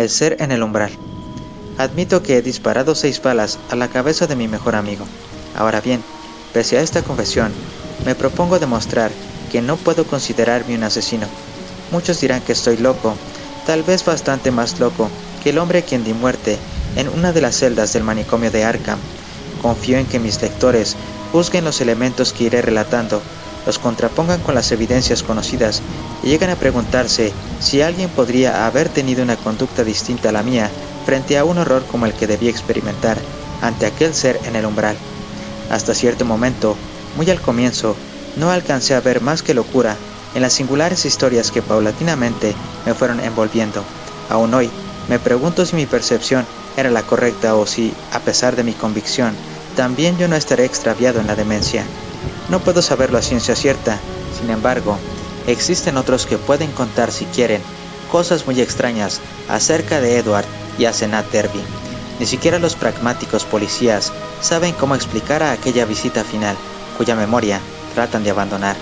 El ser en el umbral. Admito que he disparado 6 balas a la cabeza de mi mejor amigo. Ahora bien, pese a esta confesión, me propongo demostrar que no puedo considerarme un asesino. Muchos dirán que estoy loco, tal vez bastante más loco que el hombre a quien di muerte en una de las celdas del manicomio de Arkham. Confío en que mis lectores juzguen los elementos que iré relatando, los contrapongan con las evidencias conocidas y lleguen a preguntarse si alguien podría haber tenido una conducta distinta a la mía frente a un horror como el que debí experimentar ante aquel ser en el umbral. Hasta cierto momento, muy al comienzo, no alcancé a ver más que locura en las singulares historias que paulatinamente me fueron envolviendo. Aún hoy, me pregunto si mi percepción era la correcta o si, a pesar de mi convicción, también yo no estaré extraviado en la demencia. No puedo saberlo a ciencia cierta, sin embargo, existen otros que pueden contar si quieren cosas muy extrañas acerca de Edward y Asenath Derby. Ni siquiera los pragmáticos policías saben cómo explicar a aquella visita final, cuya memoria tratan de abandonar.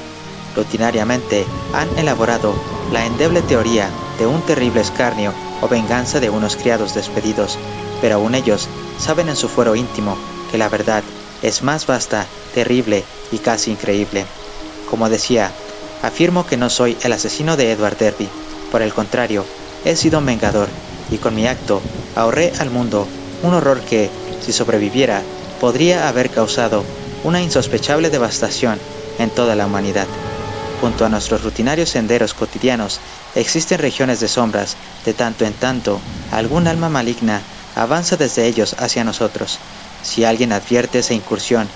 Rutinariamente han elaborado la endeble teoría de un terrible escarnio o venganza de unos criados despedidos, pero aún ellos saben en su fuero íntimo que la verdad es más vasta, terrible y casi increíble. Como decía, afirmo que no soy el asesino de Edward Derby. Por el contrario, he sido un vengador, y con mi acto ahorré al mundo un horror que, si sobreviviera, podría haber causado una insospechable devastación en toda la humanidad. Junto a nuestros rutinarios senderos cotidianos, existen regiones de sombras. De tanto en tanto, algún alma maligna avanza desde ellos hacia nosotros. Si alguien advierte esa incursión,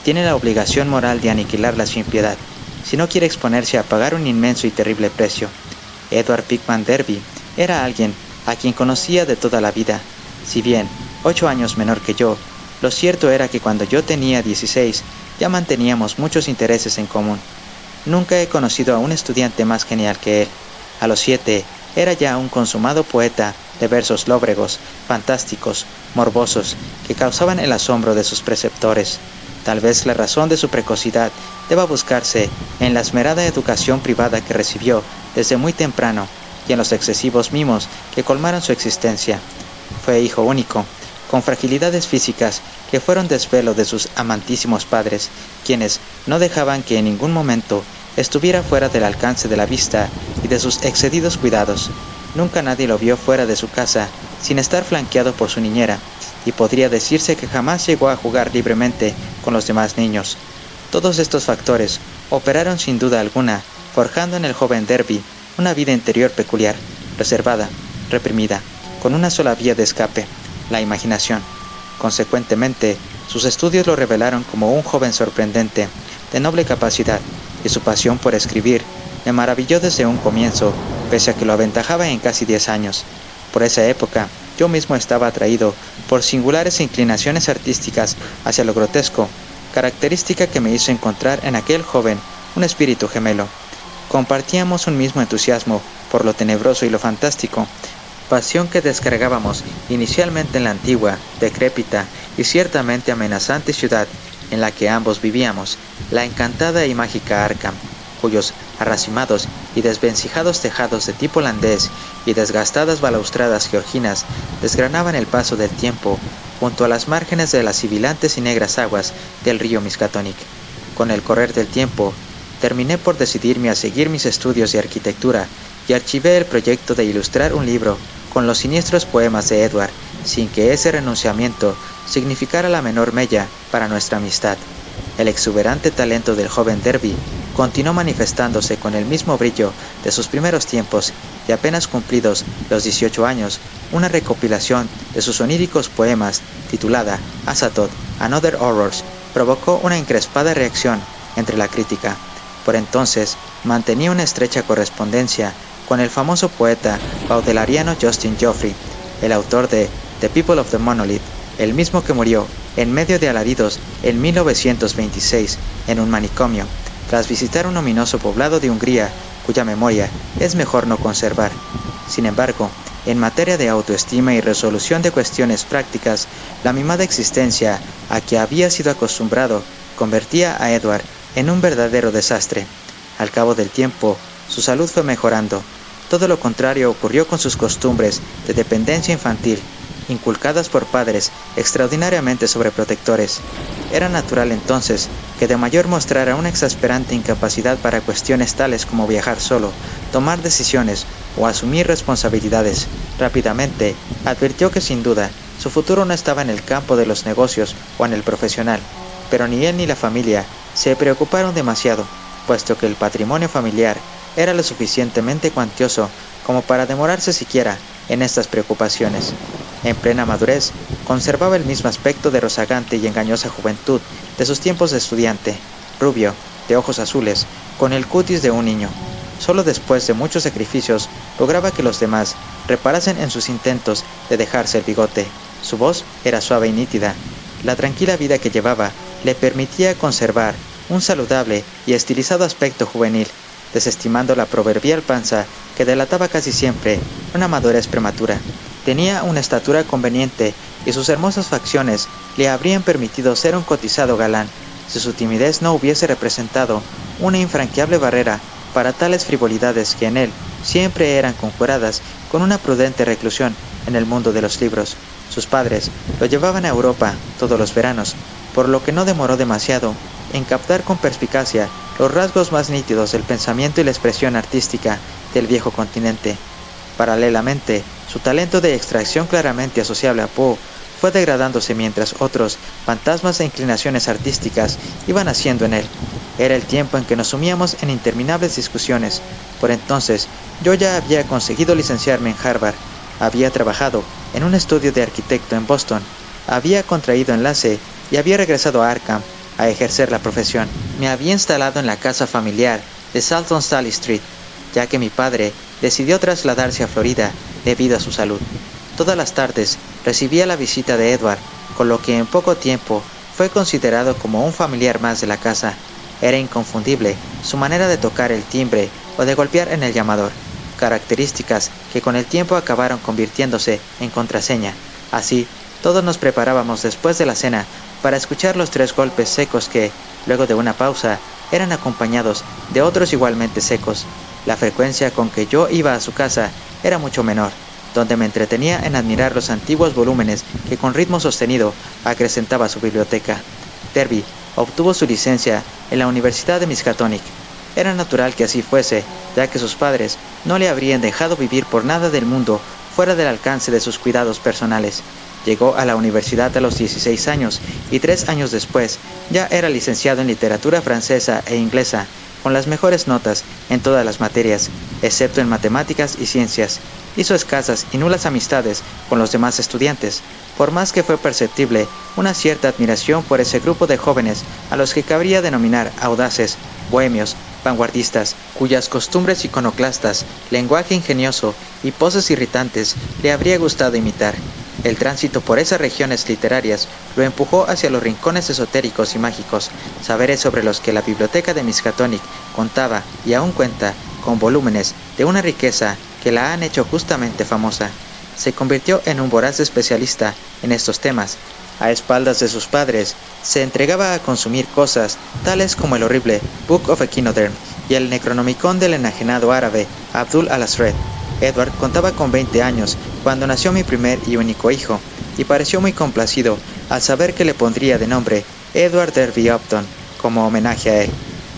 tiene la obligación moral de aniquilarla sin piedad, si no quiere exponerse a pagar un inmenso y terrible precio. Edward Pickman Derby era alguien a quien conocía de toda la vida. Si bien 8 años menor que yo, lo cierto era que cuando yo tenía 16, ya manteníamos muchos intereses en común. Nunca he conocido a un estudiante más genial que él. A los 7, era ya un consumado poeta de versos lóbregos, fantásticos, morbosos, que causaban el asombro de sus preceptores. Tal vez la razón de su precocidad deba buscarse en la esmerada educación privada que recibió desde muy temprano y en los excesivos mimos que colmaron su existencia. Fue hijo único, con fragilidades físicas que fueron desvelo de sus amantísimos padres, quienes no dejaban que en ningún momento estuviera fuera del alcance de la vista y de sus excedidos cuidados. Nunca nadie lo vio fuera de su casa sin estar flanqueado por su niñera, y podría decirse que jamás llegó a jugar libremente con los demás niños. Todos estos factores operaron sin duda alguna, forjando en el joven Derby una vida interior peculiar, reservada, reprimida, con una sola vía de escape, la imaginación. Consecuentemente, sus estudios lo revelaron como un joven sorprendente, de noble capacidad, y su pasión por escribir me maravilló desde un comienzo, pese a que lo aventajaba en casi 10 años. Por esa época, yo mismo estaba atraído por singulares inclinaciones artísticas hacia lo grotesco, característica que me hizo encontrar en aquel joven un espíritu gemelo. Compartíamos un mismo entusiasmo por lo tenebroso y lo fantástico, pasión que descargábamos inicialmente en la antigua, decrépita y ciertamente amenazante ciudad en la que ambos vivíamos, la encantada y mágica Arkham, cuyos arracimados y desvencijados tejados de tipo holandés y desgastadas balaustradas georginas desgranaban el paso del tiempo junto a las márgenes de las sibilantes y negras aguas del río Miskatonic. Con el correr del tiempo, terminé por decidirme a seguir mis estudios de arquitectura y archivé el proyecto de ilustrar un libro con los siniestros poemas de Edward, sin que ese renunciamiento significara la menor mella para nuestra amistad. El exuberante talento del joven Derby continuó manifestándose con el mismo brillo de sus primeros tiempos, y apenas cumplidos los 18 años, una recopilación de sus oníricos poemas, titulada Azathoth, Another Horrors, provocó una encrespada reacción entre la crítica. Por entonces, mantenía una estrecha correspondencia con el famoso poeta baudelariano Justin Geoffrey, el autor de The People of the Monolith, el mismo que murió en medio de alaridos en 1926 en un manicomio, tras visitar un ominoso poblado de Hungría cuya memoria es mejor no conservar. Sin embargo, en materia de autoestima y resolución de cuestiones prácticas, la mimada existencia a que había sido acostumbrado convertía a Edward en un verdadero desastre. Al cabo del tiempo, su salud fue mejorando, Todo lo contrario ocurrió con sus costumbres de dependencia infantil, inculcadas por padres extraordinariamente sobreprotectores. Era natural entonces que de mayor mostrara una exasperante incapacidad para cuestiones tales como viajar solo, tomar decisiones o asumir responsabilidades. Rápidamente advirtió que sin duda su futuro no estaba en el campo de los negocios o en el profesional, pero ni él ni la familia se preocuparon demasiado, puesto que el patrimonio familiar era lo suficientemente cuantioso como para demorarse siquiera en estas preocupaciones. En plena madurez, conservaba el mismo aspecto de rozagante y engañosa juventud de sus tiempos de estudiante, rubio, de ojos azules, con el cutis de un niño. Solo después de muchos sacrificios lograba que los demás reparasen en sus intentos de dejarse el bigote. Su voz era suave y nítida. La tranquila vida que llevaba le permitía conservar un saludable y estilizado aspecto juvenil, desestimando la proverbial panza que delataba casi siempre una madurez prematura. Tenía una estatura conveniente y sus hermosas facciones le habrían permitido ser un cotizado galán, si su timidez no hubiese representado una infranqueable barrera para tales frivolidades que en él siempre eran conjuradas con una prudente reclusión en el mundo de los libros. Sus padres lo llevaban a Europa todos los veranos, por lo que no demoró demasiado en captar con perspicacia los rasgos más nítidos del pensamiento y la expresión artística del viejo continente. Paralelamente, su talento de extracción claramente asociable a Poe fue degradándose mientras otros fantasmas e inclinaciones artísticas iban naciendo en él. Era el tiempo en que nos sumíamos en interminables discusiones. Por entonces, yo ya había conseguido licenciarme en Harvard, había trabajado en un estudio de arquitecto en Boston, había contraído enlace y había regresado a Arkham a ejercer la profesión. Me había instalado en la casa familiar de Salton-Sally Street, ya que mi padre decidió trasladarse a Florida debido a su salud. Todas las tardes recibía la visita de Edward, con lo que en poco tiempo fue considerado como un familiar más de la casa. Era inconfundible su manera de tocar el timbre o de golpear en el llamador, características que con el tiempo acabaron convirtiéndose en contraseña. Así, todos nos preparábamos después de la cena para escuchar los 3 golpes secos que, luego de una pausa, eran acompañados de otros igualmente secos. La frecuencia con que yo iba a su casa era mucho menor, donde me entretenía en admirar los antiguos volúmenes que con ritmo sostenido acrecentaba su biblioteca. Derby obtuvo su licencia en la Universidad de Miskatonic. Era natural que así fuese, ya que sus padres no le habrían dejado vivir por nada del mundo fuera del alcance de sus cuidados personales. Llegó a la universidad a los 16 años y 3 años después ya era licenciado en literatura francesa e inglesa, con las mejores notas en todas las materias, excepto en matemáticas y ciencias. Hizo escasas y nulas amistades con los demás estudiantes, por más que fue perceptible una cierta admiración por ese grupo de jóvenes a los que cabría denominar audaces, bohemios, vanguardistas, cuyas costumbres iconoclastas, lenguaje ingenioso y poses irritantes le habría gustado imitar. El tránsito por esas regiones literarias lo empujó hacia los rincones esotéricos y mágicos, saberes sobre los que la biblioteca de Miskatonic contaba y aún cuenta, con volúmenes de una riqueza que la han hecho justamente famosa. Se convirtió en un voraz especialista en estos temas. A espaldas de sus padres, se entregaba a consumir cosas tales como el horrible Book of Echinoderm y el Necronomicon del enajenado árabe Abdul al-Asred. Edward contaba con 20 años cuando nació mi primer y único hijo, y pareció muy complacido al saber que le pondría de nombre Edward Derby Upton, como homenaje a él.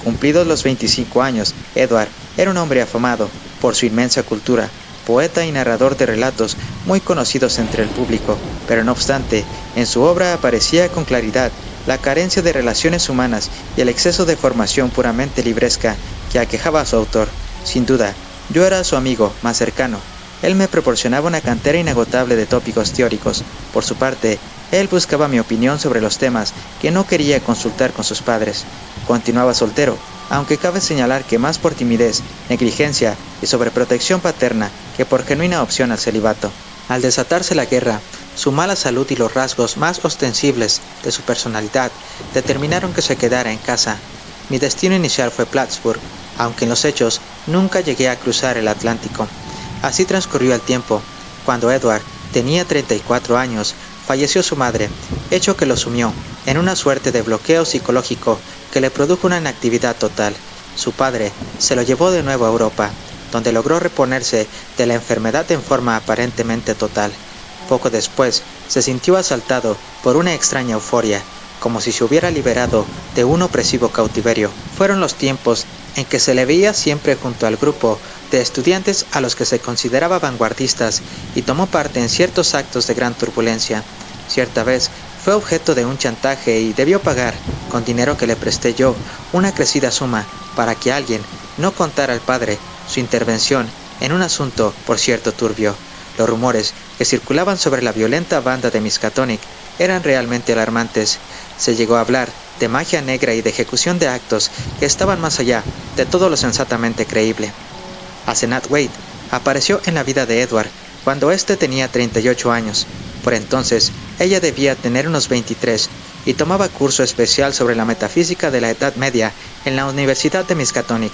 Cumplidos los 25 años, Edward era un hombre afamado por su inmensa cultura, poeta y narrador de relatos muy conocidos entre el público, pero no obstante, en su obra aparecía con claridad la carencia de relaciones humanas y el exceso de formación puramente libresca que aquejaba a su autor. Sin duda, yo era su amigo más cercano. Él me proporcionaba una cantera inagotable de tópicos teóricos. Por su parte, él buscaba mi opinión sobre los temas que no quería consultar con sus padres. Continuaba soltero, aunque cabe señalar que más por timidez, negligencia y sobreprotección paterna que por genuina opción al celibato. Al desatarse la guerra, su mala salud y los rasgos más ostensibles de su personalidad determinaron que se quedara en casa. Mi destino inicial fue Plattsburgh, aunque en los hechos nunca llegué a cruzar el Atlántico. Así transcurrió el tiempo. Cuando Edward tenía 34 años, falleció su madre, hecho que lo sumió en una suerte de bloqueo psicológico que le produjo una inactividad total. Su padre se lo llevó de nuevo a Europa, donde logró reponerse de la enfermedad en forma aparentemente total. Poco después, se sintió asaltado por una extraña euforia, como si se hubiera liberado de un opresivo cautiverio. Fueron los tiempos en que se le veía siempre junto al grupo de estudiantes a los que se consideraba vanguardistas y tomó parte en ciertos actos de gran turbulencia. Cierta vez fue objeto de un chantaje y debió pagar, con dinero que le presté yo, una crecida suma para que alguien no contara al padre su intervención en un asunto, por cierto, turbio. Los rumores que circulaban sobre la violenta banda de Miskatonic eran realmente alarmantes. Se llegó a hablar de magia negra y de ejecución de actos que estaban más allá de todo lo sensatamente creíble. Asenath Waite apareció en la vida de Edward cuando éste tenía 38 años. Por entonces, ella debía tener unos 23 y tomaba curso especial sobre la metafísica de la Edad Media en la Universidad de Miskatonic.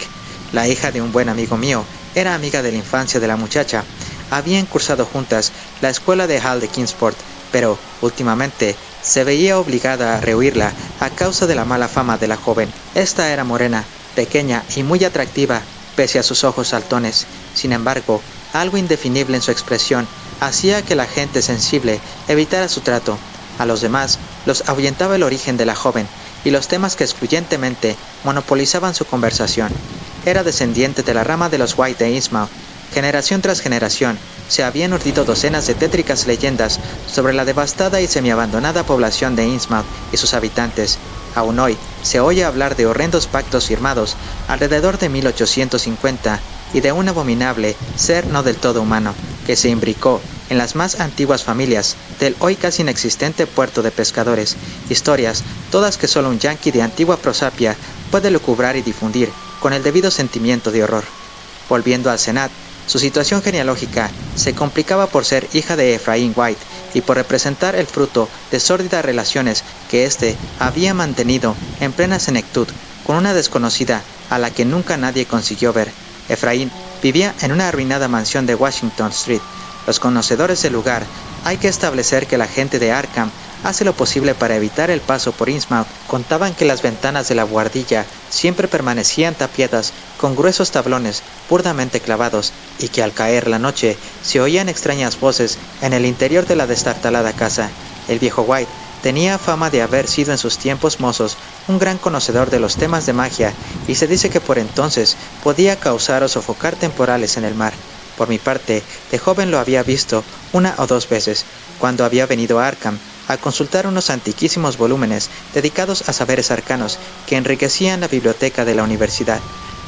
La hija de un buen amigo mío era amiga de la infancia de la muchacha. Habían cursado juntas la escuela de Hall de Kingsport, pero últimamente se veía obligada a rehuirla a causa de la mala fama de la joven. Esta era morena, pequeña y muy atractiva, pese a sus ojos saltones. Sin embargo, algo indefinible en su expresión hacía que la gente sensible evitara su trato. A los demás los ahuyentaba el origen de la joven y los temas que excluyentemente monopolizaban su conversación. Era descendiente de la rama de los White de Innsmouth. Generación tras generación se habían urdido docenas de tétricas leyendas sobre la devastada y semiabandonada población de Innsmouth y sus habitantes. Aún hoy se oye hablar de horrendos pactos firmados alrededor de 1850 y de un abominable ser no del todo humano que se imbricó en las más antiguas familias del hoy casi inexistente puerto de pescadores. Historias, todas que solo un yanqui de antigua prosapia puede lucubrar y difundir con el debido sentimiento de horror. Volviendo a Asenath, su situación genealógica se complicaba por ser hija de Ephraim White y por representar el fruto de sórdidas relaciones que éste había mantenido en plena senectud con una desconocida a la que nunca nadie consiguió ver. Ephraim vivía en una arruinada mansión de Washington Street. Los conocedores del lugar hay que establecer que la gente de Arkham hace lo posible para evitar el paso por Innsmouth. Contaban que las ventanas de la buhardilla siempre permanecían tapiadas con gruesos tablones burdamente clavados y que al caer la noche se oían extrañas voces en el interior de la destartalada casa. El viejo White tenía fama de haber sido en sus tiempos mozos un gran conocedor de los temas de magia y se dice que por entonces podía causar o sofocar temporales en el mar. Por mi parte, de joven lo había visto una o dos veces, cuando había venido a Arkham a consultar unos antiquísimos volúmenes dedicados a saberes arcanos que enriquecían la biblioteca de la universidad.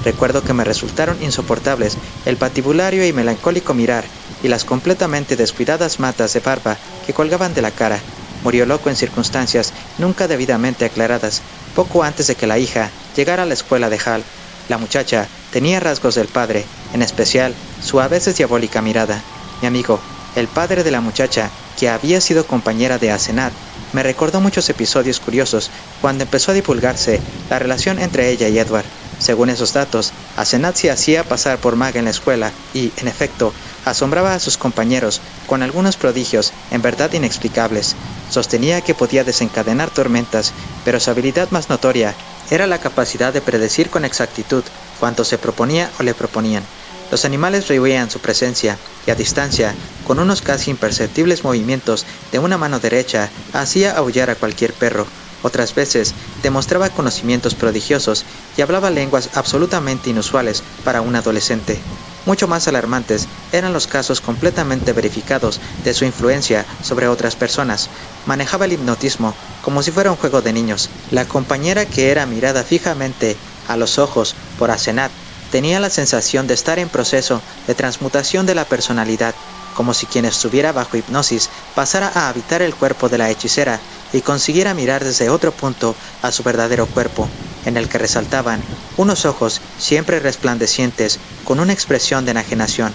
Recuerdo que me resultaron insoportables el patibulario y melancólico mirar y las completamente descuidadas matas de barba que colgaban de la cara. Murió loco en circunstancias nunca debidamente aclaradas, poco antes de que la hija llegara a la escuela de Hall. La muchacha tenía rasgos del padre, en especial su a veces diabólica mirada. Mi amigo, el padre de la muchacha, que había sido compañera de Asenath, me recordó muchos episodios curiosos cuando empezó a divulgarse la relación entre ella y Edward. Según esos datos, Asenath se hacía pasar por maga en la escuela y, en efecto, asombraba a sus compañeros con algunos prodigios en verdad inexplicables. Sostenía que podía desencadenar tormentas, pero su habilidad más notoria era la capacidad de predecir con exactitud cuanto se proponía o le proponían. Los animales rehuían su presencia y a distancia, con unos casi imperceptibles movimientos de una mano derecha, hacía aullar a cualquier perro. Otras veces demostraba conocimientos prodigiosos y hablaba lenguas absolutamente inusuales para un adolescente. Mucho más alarmantes eran los casos completamente verificados de su influencia sobre otras personas. Manejaba el hipnotismo como si fuera un juego de niños. La compañera que era mirada fijamente a los ojos por Asenath tenía la sensación de estar en proceso de transmutación de la personalidad, como si quien estuviera bajo hipnosis pasara a habitar el cuerpo de la hechicera y consiguiera mirar desde otro punto a su verdadero cuerpo, en el que resaltaban unos ojos siempre resplandecientes con una expresión de enajenación.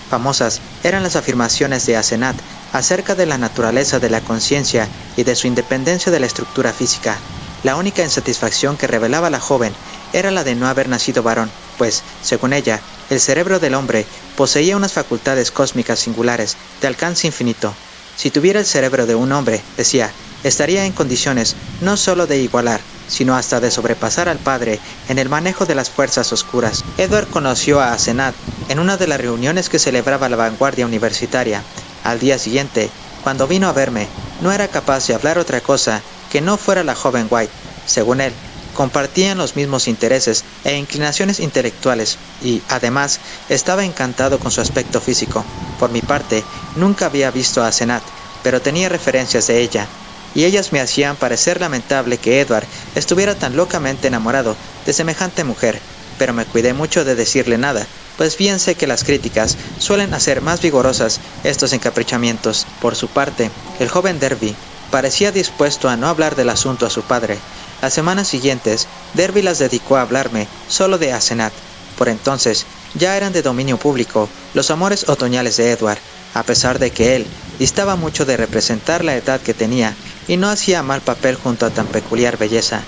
Famosas eran las afirmaciones de Asenath acerca de la naturaleza de la conciencia y de su independencia de la estructura física. La única insatisfacción que revelaba la joven era la de no haber nacido varón, pues, según ella, el cerebro del hombre poseía unas facultades cósmicas singulares de alcance infinito. Si tuviera el cerebro de un hombre, decía, estaría en condiciones no solo de igualar, sino hasta de sobrepasar al padre en el manejo de las fuerzas oscuras. Edward conoció a Asenat en una de las reuniones que celebraba la vanguardia universitaria. Al día siguiente, cuando vino a verme, no era capaz de hablar otra cosa que no fuera la joven White. Según él, compartían los mismos intereses e inclinaciones intelectuales y, además, estaba encantado con su aspecto físico. Por mi parte, nunca había visto a Asenat, pero tenía referencias de ella, y ellas me hacían parecer lamentable que Edward estuviera tan locamente enamorado de semejante mujer, pero me cuidé mucho de decirle nada, pues bien sé que las críticas suelen hacer más vigorosas estos encaprichamientos. Por su parte, el joven Derby parecía dispuesto a no hablar del asunto a su padre. Las semanas siguientes, Derby las dedicó a hablarme solo de Asenat. Por entonces, ya eran de dominio público los amores otoñales de Edward, a pesar de que él distaba mucho de representar la edad que tenía y no hacía mal papel junto a tan peculiar belleza.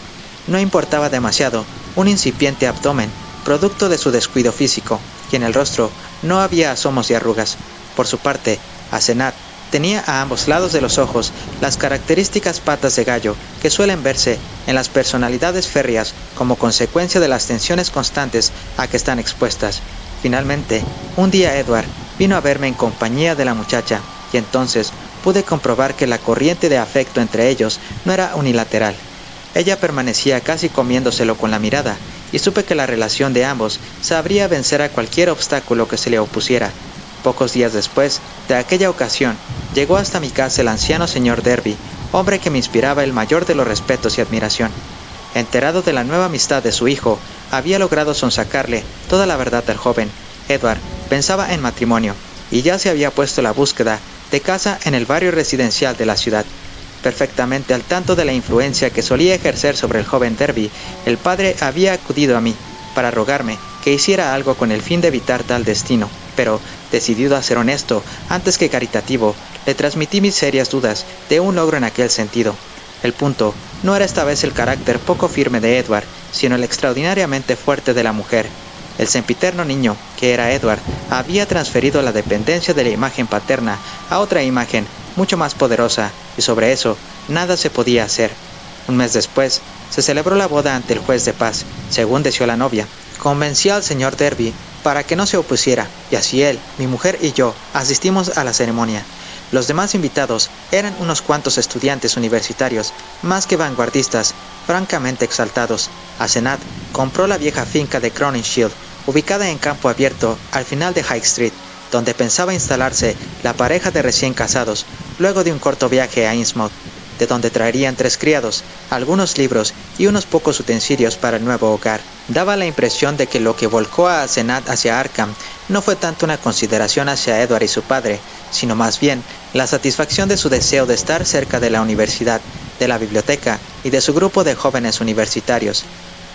No importaba demasiado un incipiente abdomen, producto de su descuido físico, y en el rostro no había asomos de arrugas. Por su parte, Asenat tenía a ambos lados de los ojos las características patas de gallo que suelen verse en las personalidades férreas como consecuencia de las tensiones constantes a que están expuestas. Finalmente, un día Edward vino a verme en compañía de la muchacha, y entonces pude comprobar que la corriente de afecto entre ellos no era unilateral. Ella permanecía casi comiéndoselo con la mirada, y supe que la relación de ambos sabría vencer a cualquier obstáculo que se le opusiera. Pocos días después de aquella ocasión, llegó hasta mi casa el anciano señor Derby, hombre que me inspiraba el mayor de los respetos y admiración. Enterado de la nueva amistad de su hijo, había logrado sonsacarle toda la verdad al joven. Edward pensaba en matrimonio, y ya se había puesto la búsqueda de casa en el barrio residencial de la ciudad. Perfectamente al tanto de la influencia que solía ejercer sobre el joven Derby, el padre había acudido a mí para rogarme que hiciera algo con el fin de evitar tal destino, pero, decidido a ser honesto antes que caritativo, le transmití mis serias dudas de un logro en aquel sentido. El punto no era esta vez el carácter poco firme de Edward, sino el extraordinariamente fuerte de la mujer. El sempiterno niño, que era Edward, había transferido la dependencia de la imagen paterna a otra imagen mucho más poderosa, y sobre eso nada se podía hacer. Un mes después, se celebró la boda ante el juez de paz, según deseó la novia. Convencí al señor Derby para que no se opusiera, y así él, mi mujer y yo asistimos a la ceremonia. Los demás invitados eran unos cuantos estudiantes universitarios, más que vanguardistas, francamente exaltados. Asenat compró la vieja finca de Crowninshield, ubicada en campo abierto al final de High Street, donde pensaba instalarse la pareja de recién casados, luego de un corto viaje a Innsmouth, de donde traerían 3 criados, algunos libros y unos pocos utensilios para el nuevo hogar. Daba la impresión de que lo que volcó a Asenat hacia Arkham no fue tanto una consideración hacia Edward y su padre, sino más bien la satisfacción de su deseo de estar cerca de la universidad, de la biblioteca y de su grupo de jóvenes universitarios.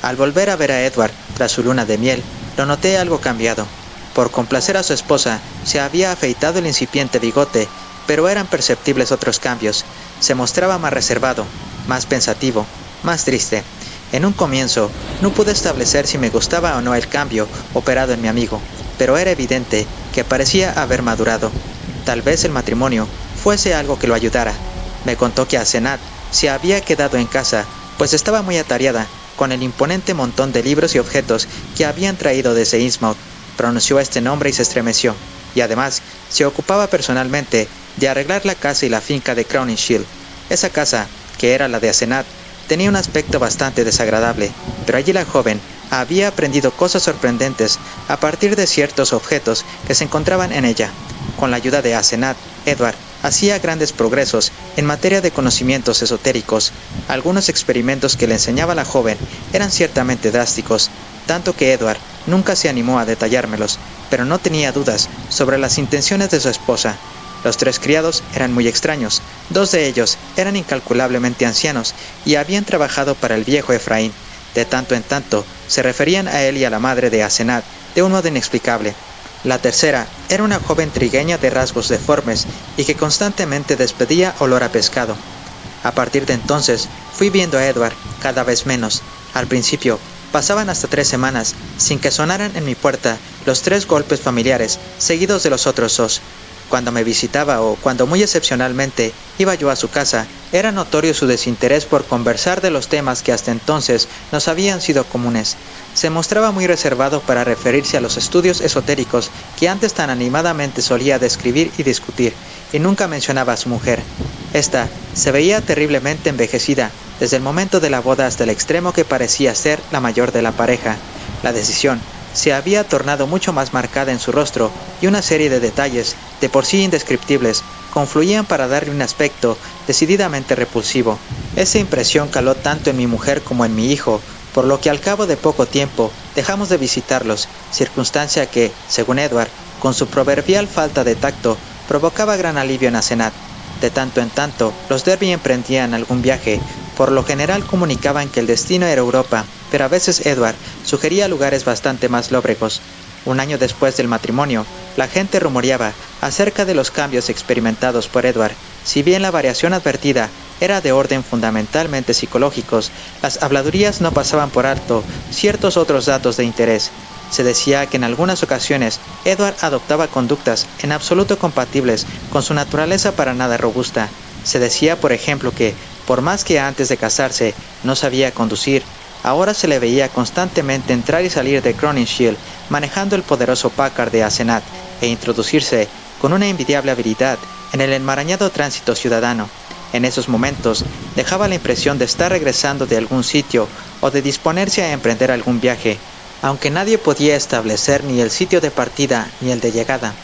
Al volver a ver a Edward tras su luna de miel, lo noté algo cambiado. Por complacer a su esposa, se había afeitado el incipiente bigote, pero eran perceptibles otros cambios. Se mostraba más reservado, más pensativo, más triste. En un comienzo, no pude establecer si me gustaba o no el cambio operado en mi amigo, pero era evidente que parecía haber madurado. Tal vez el matrimonio fuese algo que lo ayudara. Me contó que Asenat se había quedado en casa, pues estaba muy atareada con el imponente montón de libros y objetos que habían traído desde Innsmouth. Pronunció este nombre y se estremeció, y además se ocupaba personalmente de arreglar la casa y la finca de Crowninshield. Esa casa, que era la de Asenat, tenía un aspecto bastante desagradable, pero allí la joven había aprendido cosas sorprendentes a partir de ciertos objetos que se encontraban en ella. Con la ayuda de Asenat, Edward hacía grandes progresos en materia de conocimientos esotéricos. Algunos experimentos que le enseñaba la joven eran ciertamente drásticos, tanto que Edward nunca se animó a detallármelos, pero no tenía dudas sobre las intenciones de su esposa. Los 3 criados eran muy extraños. 2 de ellos eran incalculablemente ancianos y habían trabajado para el viejo Efraín. De tanto en tanto se referían a él y a la madre de Asenat de un modo inexplicable. La tercera era una joven trigueña de rasgos deformes y que constantemente despedía olor a pescado. A partir de entonces fui viendo a Edward cada vez menos. Al principio pasaban hasta 3 semanas sin que sonaran en mi puerta los 3 golpes familiares seguidos de los otros 2. Cuando me visitaba o cuando muy excepcionalmente iba yo a su casa, era notorio su desinterés por conversar de los temas que hasta entonces nos habían sido comunes. Se mostraba muy reservado para referirse a los estudios esotéricos que antes tan animadamente solía describir y discutir, y nunca mencionaba a su mujer. Esta se veía terriblemente envejecida, desde el momento de la boda hasta el extremo que parecía ser la mayor de la pareja. La decisión se había tornado mucho más marcada en su rostro, y una serie de detalles, de por sí indescriptibles, confluían para darle un aspecto decididamente repulsivo. Esa impresión caló tanto en mi mujer como en mi hijo, por lo que al cabo de poco tiempo dejamos de visitarlos, circunstancia que, según Edward, con su proverbial falta de tacto, provocaba gran alivio en Asenath. De tanto en tanto, los Derby emprendían algún viaje. Por lo general comunicaban que el destino era Europa, pero a veces Edward sugería lugares bastante más lóbregos. Un año después del matrimonio, la gente rumoreaba acerca de los cambios experimentados por Edward. Si bien la variación advertida era de orden fundamentalmente psicológicos, las habladurías no pasaban por alto ciertos otros datos de interés. Se decía que en algunas ocasiones Edward adoptaba conductas en absoluto compatibles con su naturaleza para nada robusta. Se decía, por ejemplo, que, por más que antes de casarse no sabía conducir, ahora se le veía constantemente entrar y salir de Crowninshield manejando el poderoso Packard de Asenath e introducirse con una envidiable habilidad en el enmarañado tránsito ciudadano. En esos momentos dejaba la impresión de estar regresando de algún sitio o de disponerse a emprender algún viaje. Aunque nadie podía establecer ni el sitio de partida ni el de llegada,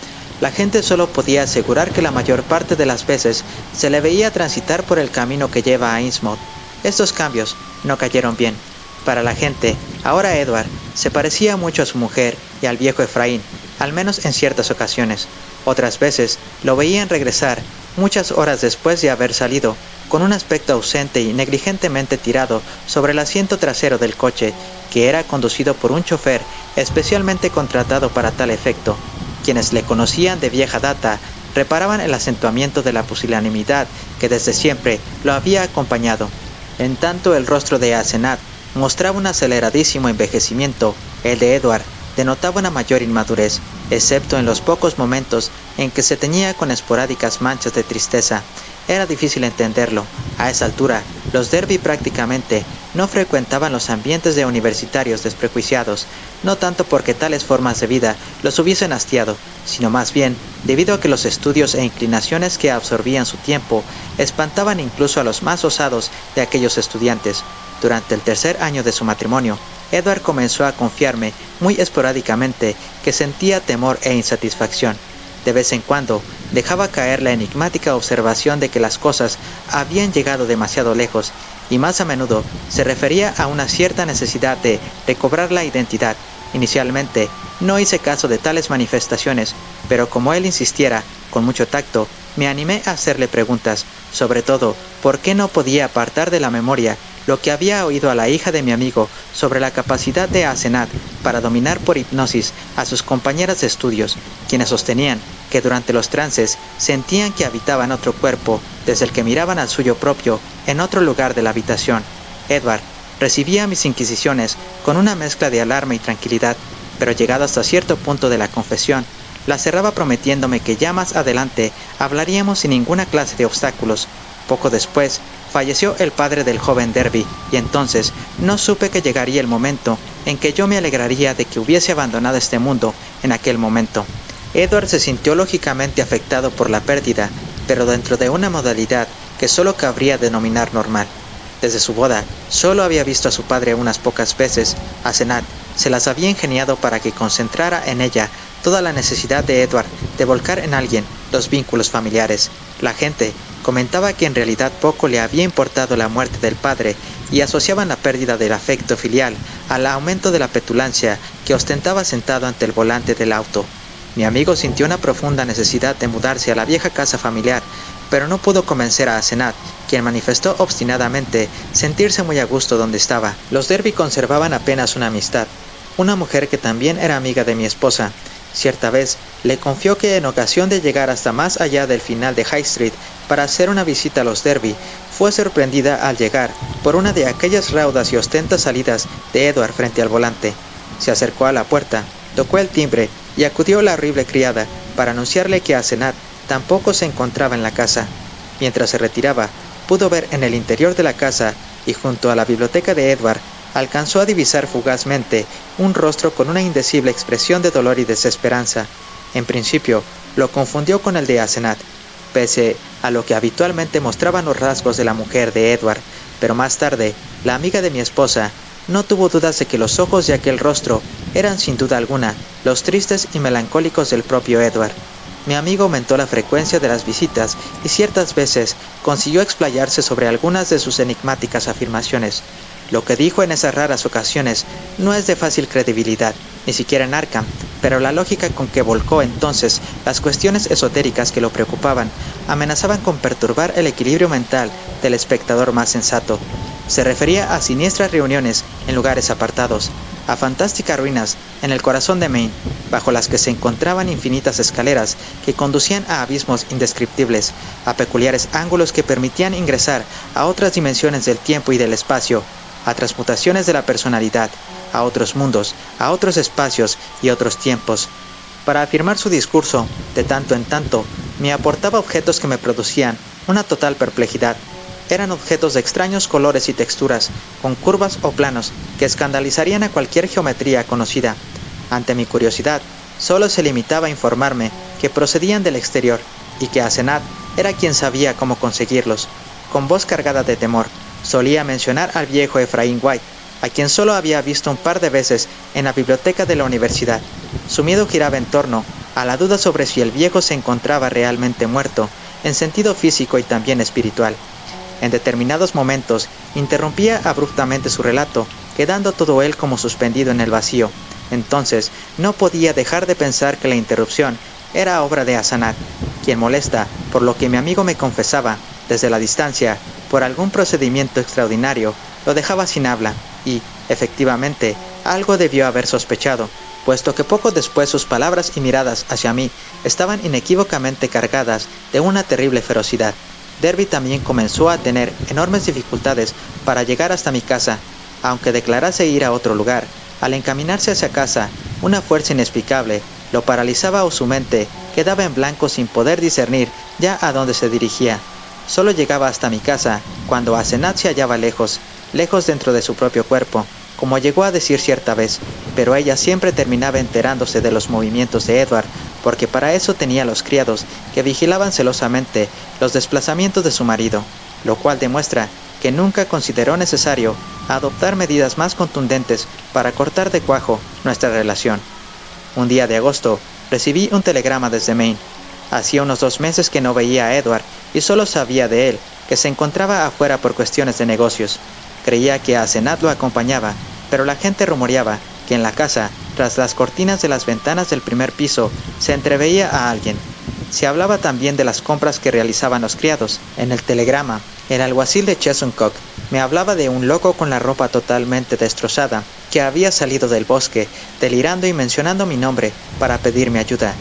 la gente solo podía asegurar que la mayor parte de las veces se le veía transitar por el camino que lleva a Innsmouth. Estos cambios no cayeron bien. Para la gente, ahora Edward se parecía mucho a su mujer y al viejo Efraín, al menos en ciertas ocasiones. Otras veces lo veían regresar, muchas horas después de haber salido, con un aspecto ausente y negligentemente tirado sobre el asiento trasero del coche, que era conducido por un chofer especialmente contratado para tal efecto. Quienes le conocían de vieja data reparaban el acentuamiento de la pusilanimidad que desde siempre lo había acompañado. En tanto el rostro de Asenath mostraba un aceleradísimo envejecimiento, el de Edward denotaba una mayor inmadurez, excepto en los pocos momentos en que se teñía con esporádicas manchas de tristeza. Era difícil entenderlo. A esa altura, los Derby prácticamente no frecuentaban los ambientes de universitarios desprejuiciados, no tanto porque tales formas de vida los hubiesen hastiado, sino más bien debido a que los estudios e inclinaciones que absorbían su tiempo espantaban incluso a los más osados de aquellos estudiantes. Durante el tercer año de su matrimonio, Edward comenzó a confiarme muy esporádicamente que sentía temor e insatisfacción. De vez en cuando dejaba caer la enigmática observación de que las cosas habían llegado demasiado lejos, y más a menudo se refería a una cierta necesidad de recobrar la identidad. Inicialmente no hice caso de tales manifestaciones, pero como él insistiera, con mucho tacto, me animé a hacerle preguntas, sobre todo, ¿por qué no podía apartar de la memoria lo que había oído a la hija de mi amigo sobre la capacidad de Asenath para dominar por hipnosis a sus compañeras de estudios, quienes sostenían que durante los trances sentían que habitaban otro cuerpo desde el que miraban al suyo propio en otro lugar de la habitación? Edward recibía mis inquisiciones con una mezcla de alarma y tranquilidad, pero llegado hasta cierto punto de la confesión, la cerraba prometiéndome que ya más adelante hablaríamos sin ninguna clase de obstáculos. Poco después, falleció el padre del joven Derby, y entonces no supe que llegaría el momento en que yo me alegraría de que hubiese abandonado este mundo en aquel momento. Edward se sintió lógicamente afectado por la pérdida, pero dentro de una modalidad que solo cabría denominar normal. Desde su boda, solo había visto a su padre unas pocas veces. Asenath se las había ingeniado para que concentrara en ella toda la necesidad de Edward de volcar en alguien los vínculos familiares. La gente comentaba que en realidad poco le había importado la muerte del padre y asociaban la pérdida del afecto filial al aumento de la petulancia que ostentaba sentado ante el volante del auto. Mi amigo sintió una profunda necesidad de mudarse a la vieja casa familiar, pero no pudo convencer a Asenath, quien manifestó obstinadamente sentirse muy a gusto donde estaba. Los Derby conservaban apenas una amistad. Una mujer que también era amiga de mi esposa, cierta vez le confió que en ocasión de llegar hasta más allá del final de High Street para hacer una visita a los Derby, fue sorprendida al llegar por una de aquellas raudas y ostentas salidas de Edward frente al volante. Se acercó a la puerta, tocó el timbre y acudió la horrible criada para anunciarle que Asenath tampoco se encontraba en la casa. Mientras se retiraba, pudo ver en el interior de la casa y junto a la biblioteca de Edward, alcanzó a divisar fugazmente un rostro con una indecible expresión de dolor y desesperanza. En principio, lo confundió con el de Asenath, pese a lo que habitualmente mostraban los rasgos de la mujer de Edward, pero más tarde, la amiga de mi esposa no tuvo dudas de que los ojos de aquel rostro eran sin duda alguna los tristes y melancólicos del propio Edward. Mi amigo aumentó la frecuencia de las visitas y ciertas veces consiguió explayarse sobre algunas de sus enigmáticas afirmaciones. Lo que dijo en esas raras ocasiones no es de fácil credibilidad, ni siquiera en Arkham, pero la lógica con que volcó entonces las cuestiones esotéricas que lo preocupaban amenazaban con perturbar el equilibrio mental del espectador más sensato. Se refería a siniestras reuniones en lugares apartados, a fantásticas ruinas en el corazón de Maine, bajo las que se encontraban infinitas escaleras que conducían a abismos indescriptibles, a peculiares ángulos que permitían ingresar a otras dimensiones del tiempo y del espacio, a transmutaciones de la personalidad, a otros mundos, a otros espacios y otros tiempos. Para afirmar su discurso, de tanto en tanto, me aportaba objetos que me producían una total perplejidad. Eran objetos de extraños colores y texturas, con curvas o planos, que escandalizarían a cualquier geometría conocida. Ante mi curiosidad, solo se limitaba a informarme que procedían del exterior, y que Asenath era quien sabía cómo conseguirlos. Con voz cargada de temor, solía mencionar al viejo Ephraim White, a quien solo había visto un par de veces en la biblioteca de la universidad. Su miedo giraba en torno a la duda sobre si el viejo se encontraba realmente muerto, en sentido físico y también espiritual. En determinados momentos, interrumpía abruptamente su relato, quedando todo él como suspendido en el vacío. Entonces, no podía dejar de pensar que la interrupción era obra de Asenath, quien molesta por lo que mi amigo me confesaba, desde la distancia, por algún procedimiento extraordinario, lo dejaba sin habla, y, efectivamente, algo debió haber sospechado, puesto que poco después sus palabras y miradas hacia mí estaban inequívocamente cargadas de una terrible ferocidad. Derby también comenzó a tener enormes dificultades para llegar hasta mi casa, aunque declarase ir a otro lugar. Al encaminarse hacia casa, una fuerza inexplicable lo paralizaba o su mente quedaba en blanco sin poder discernir ya a dónde se dirigía. Solo llegaba hasta mi casa cuando Asenath se hallaba lejos dentro de su propio cuerpo, como llegó a decir cierta vez, pero ella siempre terminaba enterándose de los movimientos de Edward, porque para eso tenía los criados que vigilaban celosamente los desplazamientos de su marido, lo cual demuestra que nunca consideró necesario adoptar medidas más contundentes para cortar de cuajo nuestra relación. Un día de agosto recibí un telegrama desde Maine. Hacía unos 2 meses que no veía a Edward y solo sabía de él que se encontraba afuera por cuestiones de negocios. Creía que Asenath lo acompañaba, pero la gente rumoreaba que en la casa, tras las cortinas de las ventanas del primer piso, se entreveía a alguien. Se hablaba también de las compras que realizaban los criados. En el telegrama, el alguacil de Chesuncock me hablaba de un loco con la ropa totalmente destrozada, que había salido del bosque, delirando y mencionando mi nombre para pedirme ayuda.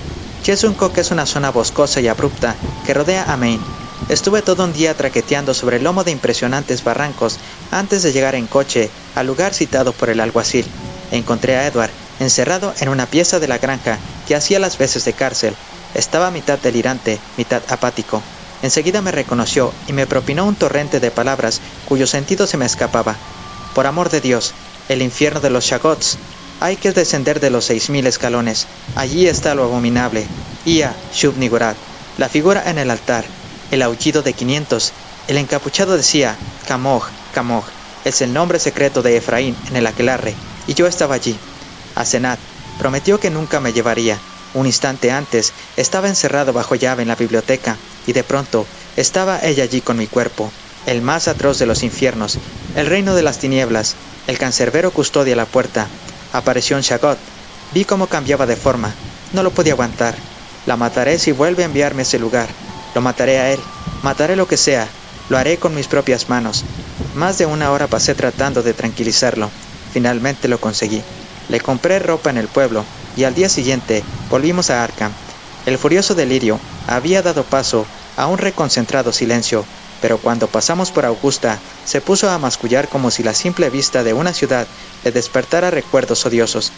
Chesuncock es una zona boscosa y abrupta que rodea a Maine. Estuve todo un día traqueteando sobre el lomo de impresionantes barrancos antes de llegar en coche al lugar citado por el alguacil. Encontré a Edward encerrado en una pieza de la granja que hacía las veces de cárcel. Estaba mitad delirante, mitad apático. Enseguida me reconoció y me propinó un torrente de palabras cuyo sentido se me escapaba. Por amor de Dios, el infierno de los Shaggoths. Hay que descender de los 6000 escalones. Allí está lo abominable. Ia Shub-Niggurath, la figura en el altar. El aullido de 500. El encapuchado decía, Camog, Camog, es el nombre secreto de Efraín en el aquelarre, y yo estaba allí. Asenath prometió que nunca me llevaría. Un instante antes estaba encerrado bajo llave en la biblioteca, y de pronto estaba ella allí con mi cuerpo, el más atroz de los infiernos, el reino de las tinieblas. El cancerbero custodia la puerta. Apareció un Shaggoth. Vi cómo cambiaba de forma. No lo podía aguantar. La mataré si vuelve a enviarme a ese lugar. Lo mataré a él, mataré lo que sea, lo haré con mis propias manos. Más de 1 hora pasé tratando de tranquilizarlo. Finalmente lo conseguí. Le compré ropa en el pueblo y al día siguiente volvimos a Arkham. El furioso delirio había dado paso a un reconcentrado silencio, pero cuando pasamos por Augusta se puso a mascullar como si la simple vista de una ciudad le despertara recuerdos odiosos.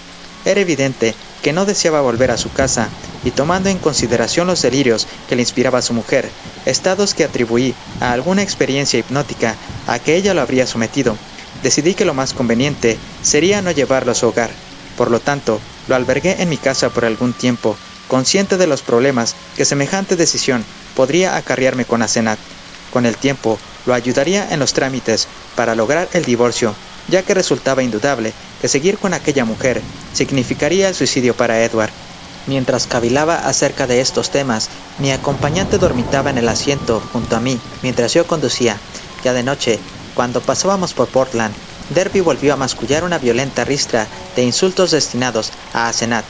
Era evidente que no deseaba volver a su casa, y tomando en consideración los delirios que le inspiraba su mujer, estados que atribuí a alguna experiencia hipnótica a que ella lo habría sometido, decidí que lo más conveniente sería no llevarlo a su hogar. Por lo tanto, lo albergué en mi casa por algún tiempo, consciente de los problemas que semejante decisión podría acarrearme con Asenat. Con el tiempo, lo ayudaría en los trámites para lograr el divorcio, ya que resultaba indudable que seguir con aquella mujer significaría el suicidio para Edward. Mientras cavilaba acerca de estos temas, mi acompañante dormitaba en el asiento junto a mí mientras yo conducía. Ya de noche, cuando pasábamos por Portland, Derby volvió a mascullar una violenta ristra de insultos destinados a Asenat.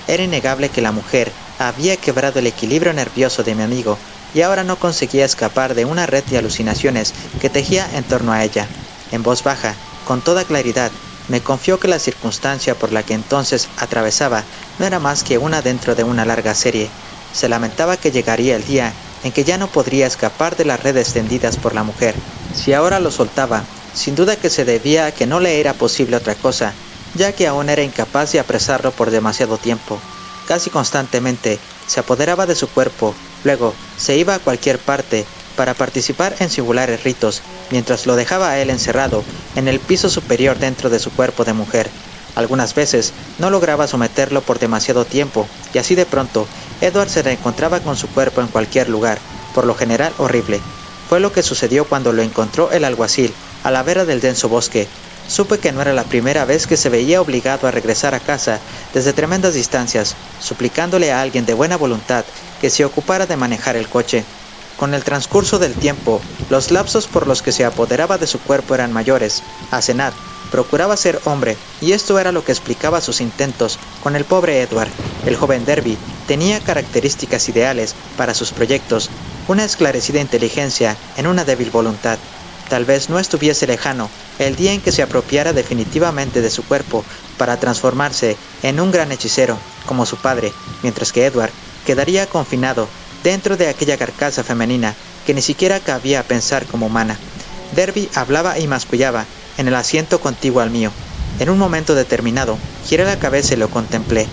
Era innegable que la mujer había quebrado el equilibrio nervioso de mi amigo y ahora no conseguía escapar de una red de alucinaciones que tejía en torno a ella. En voz baja, con toda claridad, me confió que la circunstancia por la que entonces atravesaba no era más que una dentro de una larga serie. Se lamentaba que llegaría el día en que ya no podría escapar de las redes tendidas por la mujer. Si ahora lo soltaba, sin duda que se debía a que no le era posible otra cosa, ya que aún era incapaz de apresarlo por demasiado tiempo. Casi constantemente se apoderaba de su cuerpo, luego se iba a cualquier parte para participar en singulares ritos, mientras lo dejaba a él encerrado en el piso superior dentro de su cuerpo de mujer. Algunas veces no lograba someterlo por demasiado tiempo, y así de pronto Edward se reencontraba con su cuerpo en cualquier lugar, por lo general horrible. Fue lo que sucedió cuando lo encontró el alguacil, a la vera del denso bosque. Supe que no era la primera vez que se veía obligado a regresar a casa desde tremendas distancias, suplicándole a alguien de buena voluntad que se ocupara de manejar el coche. Con el transcurso del tiempo, los lapsos por los que se apoderaba de su cuerpo eran mayores. Asenat procuraba ser hombre, y esto era lo que explicaba sus intentos con el pobre Edward. El joven Derby tenía características ideales para sus proyectos, una esclarecida inteligencia en una débil voluntad. Tal vez no estuviese lejano el día en que se apropiara definitivamente de su cuerpo para transformarse en un gran hechicero, como su padre, mientras que Edward quedaría confinado dentro de aquella carcasa femenina que ni siquiera cabía pensar como humana. Derby hablaba y mascullaba en el asiento contiguo al mío. En un momento determinado, giré la cabeza y lo contemplé.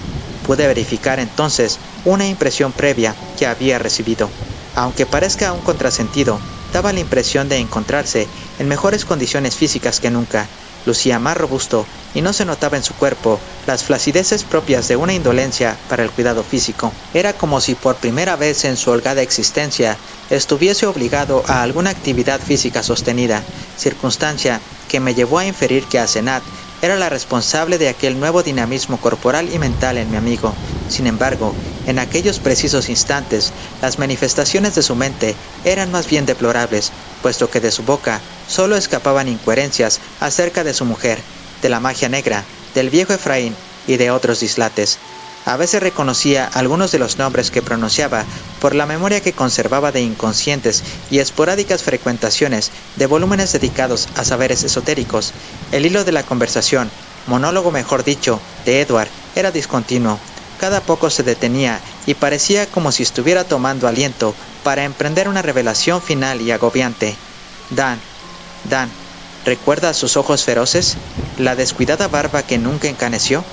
Pude verificar entonces una impresión previa que había recibido. Aunque parezca un contrasentido, daba la impresión de encontrarse en mejores condiciones físicas que nunca. Lucía más robusto y no se notaba en su cuerpo las flacideces propias de una indolencia para el cuidado físico. Era como si por primera vez en su holgada existencia estuviese obligado a alguna actividad física sostenida, circunstancia que me llevó a inferir que Asenat era la responsable de aquel nuevo dinamismo corporal y mental en mi amigo. Sin embargo, en aquellos precisos instantes, las manifestaciones de su mente eran más bien deplorables, puesto que de su boca solo escapaban incoherencias acerca de su mujer, de la magia negra, del viejo Efraín y de otros dislates. A veces reconocía algunos de los nombres que pronunciaba por la memoria que conservaba de inconscientes y esporádicas frecuentaciones de volúmenes dedicados a saberes esotéricos. El hilo de la conversación, monólogo mejor dicho, de Edward era discontinuo. Cada poco se detenía y parecía como si estuviera tomando aliento para emprender una revelación final y agobiante. Dan, ¿recuerdas sus ojos feroces? ¿La descuidada barba que nunca encaneció?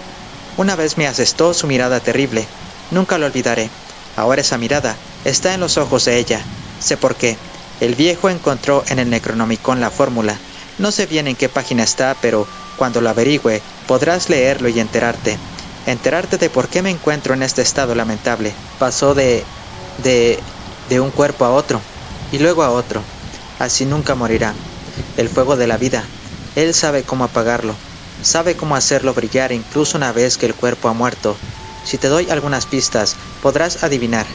Una vez me asestó su mirada terrible. Nunca lo olvidaré. Ahora esa mirada está en los ojos de ella. Sé por qué. El viejo encontró en el Necronomicon la fórmula. No sé bien en qué página está, pero cuando lo averigüe podrás leerlo y enterarte. Enterarte de por qué me encuentro en este estado lamentable. Pasó de un cuerpo a otro, y luego a otro. Así nunca morirá. El fuego de la vida. Él sabe cómo apagarlo. Sabe cómo hacerlo brillar incluso una vez que el cuerpo ha muerto. Si te doy algunas pistas, podrás adivinar.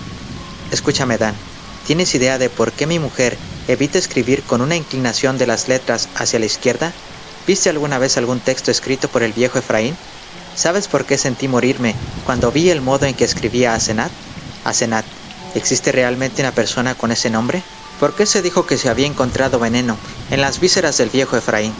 Escúchame, Dan. ¿Tienes idea de por qué mi mujer evita escribir con una inclinación de las letras hacia la izquierda? ¿Viste alguna vez algún texto escrito por el viejo Efraín? ¿Sabes por qué sentí morirme cuando vi el modo en que escribía Asenat? Asenat, ¿existe realmente una persona con ese nombre? ¿Por qué se dijo que se había encontrado veneno en las vísceras del viejo Efraín?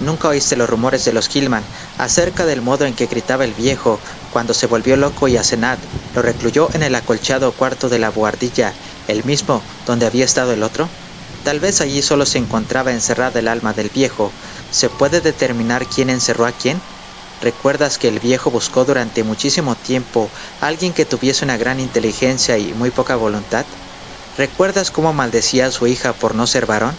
¿Nunca oíste los rumores de los Gilman acerca del modo en que gritaba el viejo cuando se volvió loco y Asenat lo recluyó en el acolchado cuarto de la buhardilla, el mismo donde había estado el otro? Tal vez allí solo se encontraba encerrada el alma del viejo. ¿Se puede determinar quién encerró a quién? ¿Recuerdas que el viejo buscó durante muchísimo tiempo a alguien que tuviese una gran inteligencia y muy poca voluntad? ¿Recuerdas cómo maldecía a su hija por no ser varón?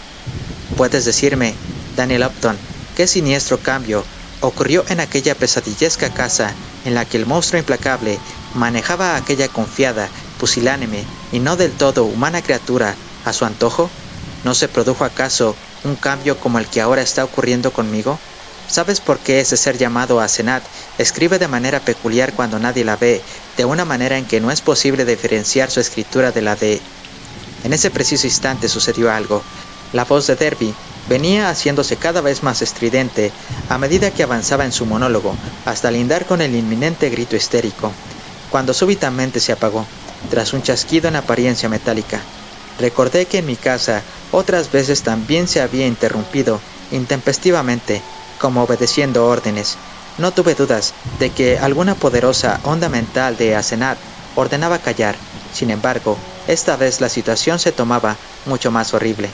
Puedes decirme, Daniel Upton, qué siniestro cambio ocurrió en aquella pesadillesca casa en la que el monstruo implacable manejaba a aquella confiada, pusilánime y no del todo humana criatura a su antojo. ¿No se produjo acaso un cambio como el que ahora está ocurriendo conmigo? ¿Sabes por qué ese ser llamado Asenat escribe de manera peculiar cuando nadie la ve, de una manera en que no es posible diferenciar su escritura de la de... En ese preciso instante sucedió algo. La voz de Derby venía haciéndose cada vez más estridente a medida que avanzaba en su monólogo, hasta lindar con el inminente grito histérico, cuando súbitamente se apagó, tras un chasquido en apariencia metálica. Recordé que en mi casa otras veces también se había interrumpido intempestivamente, como obedeciendo órdenes. No tuve dudas de que alguna poderosa onda mental de Asenat ordenaba callar. Sin embargo, esta vez la situación se tomaba mucho más horrible.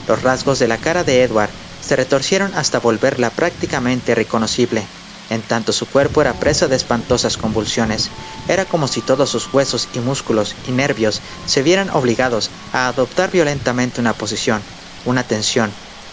Los rasgos de la cara de Edward se retorcieron hasta volverla prácticamente irreconocible. En tanto su cuerpo era presa de espantosas convulsiones. Era como si todos sus huesos y músculos y nervios se vieran obligados a adoptar violentamente una posición, una tensión,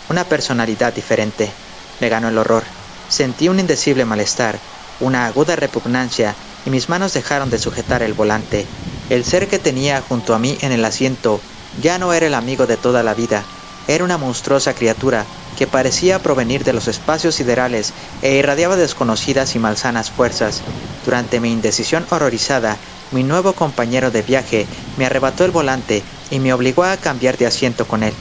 una personalidad diferente. Me ganó el horror. Sentí un indecible malestar, una aguda repugnancia, y mis manos dejaron de sujetar el volante. El ser que tenía junto a mí en el asiento ya no era el amigo de toda la vida. Era una monstruosa criatura que parecía provenir de los espacios siderales e irradiaba desconocidas y malsanas fuerzas. Durante mi indecisión horrorizada, mi nuevo compañero de viaje me arrebató el volante y me obligó a cambiar de asiento con él.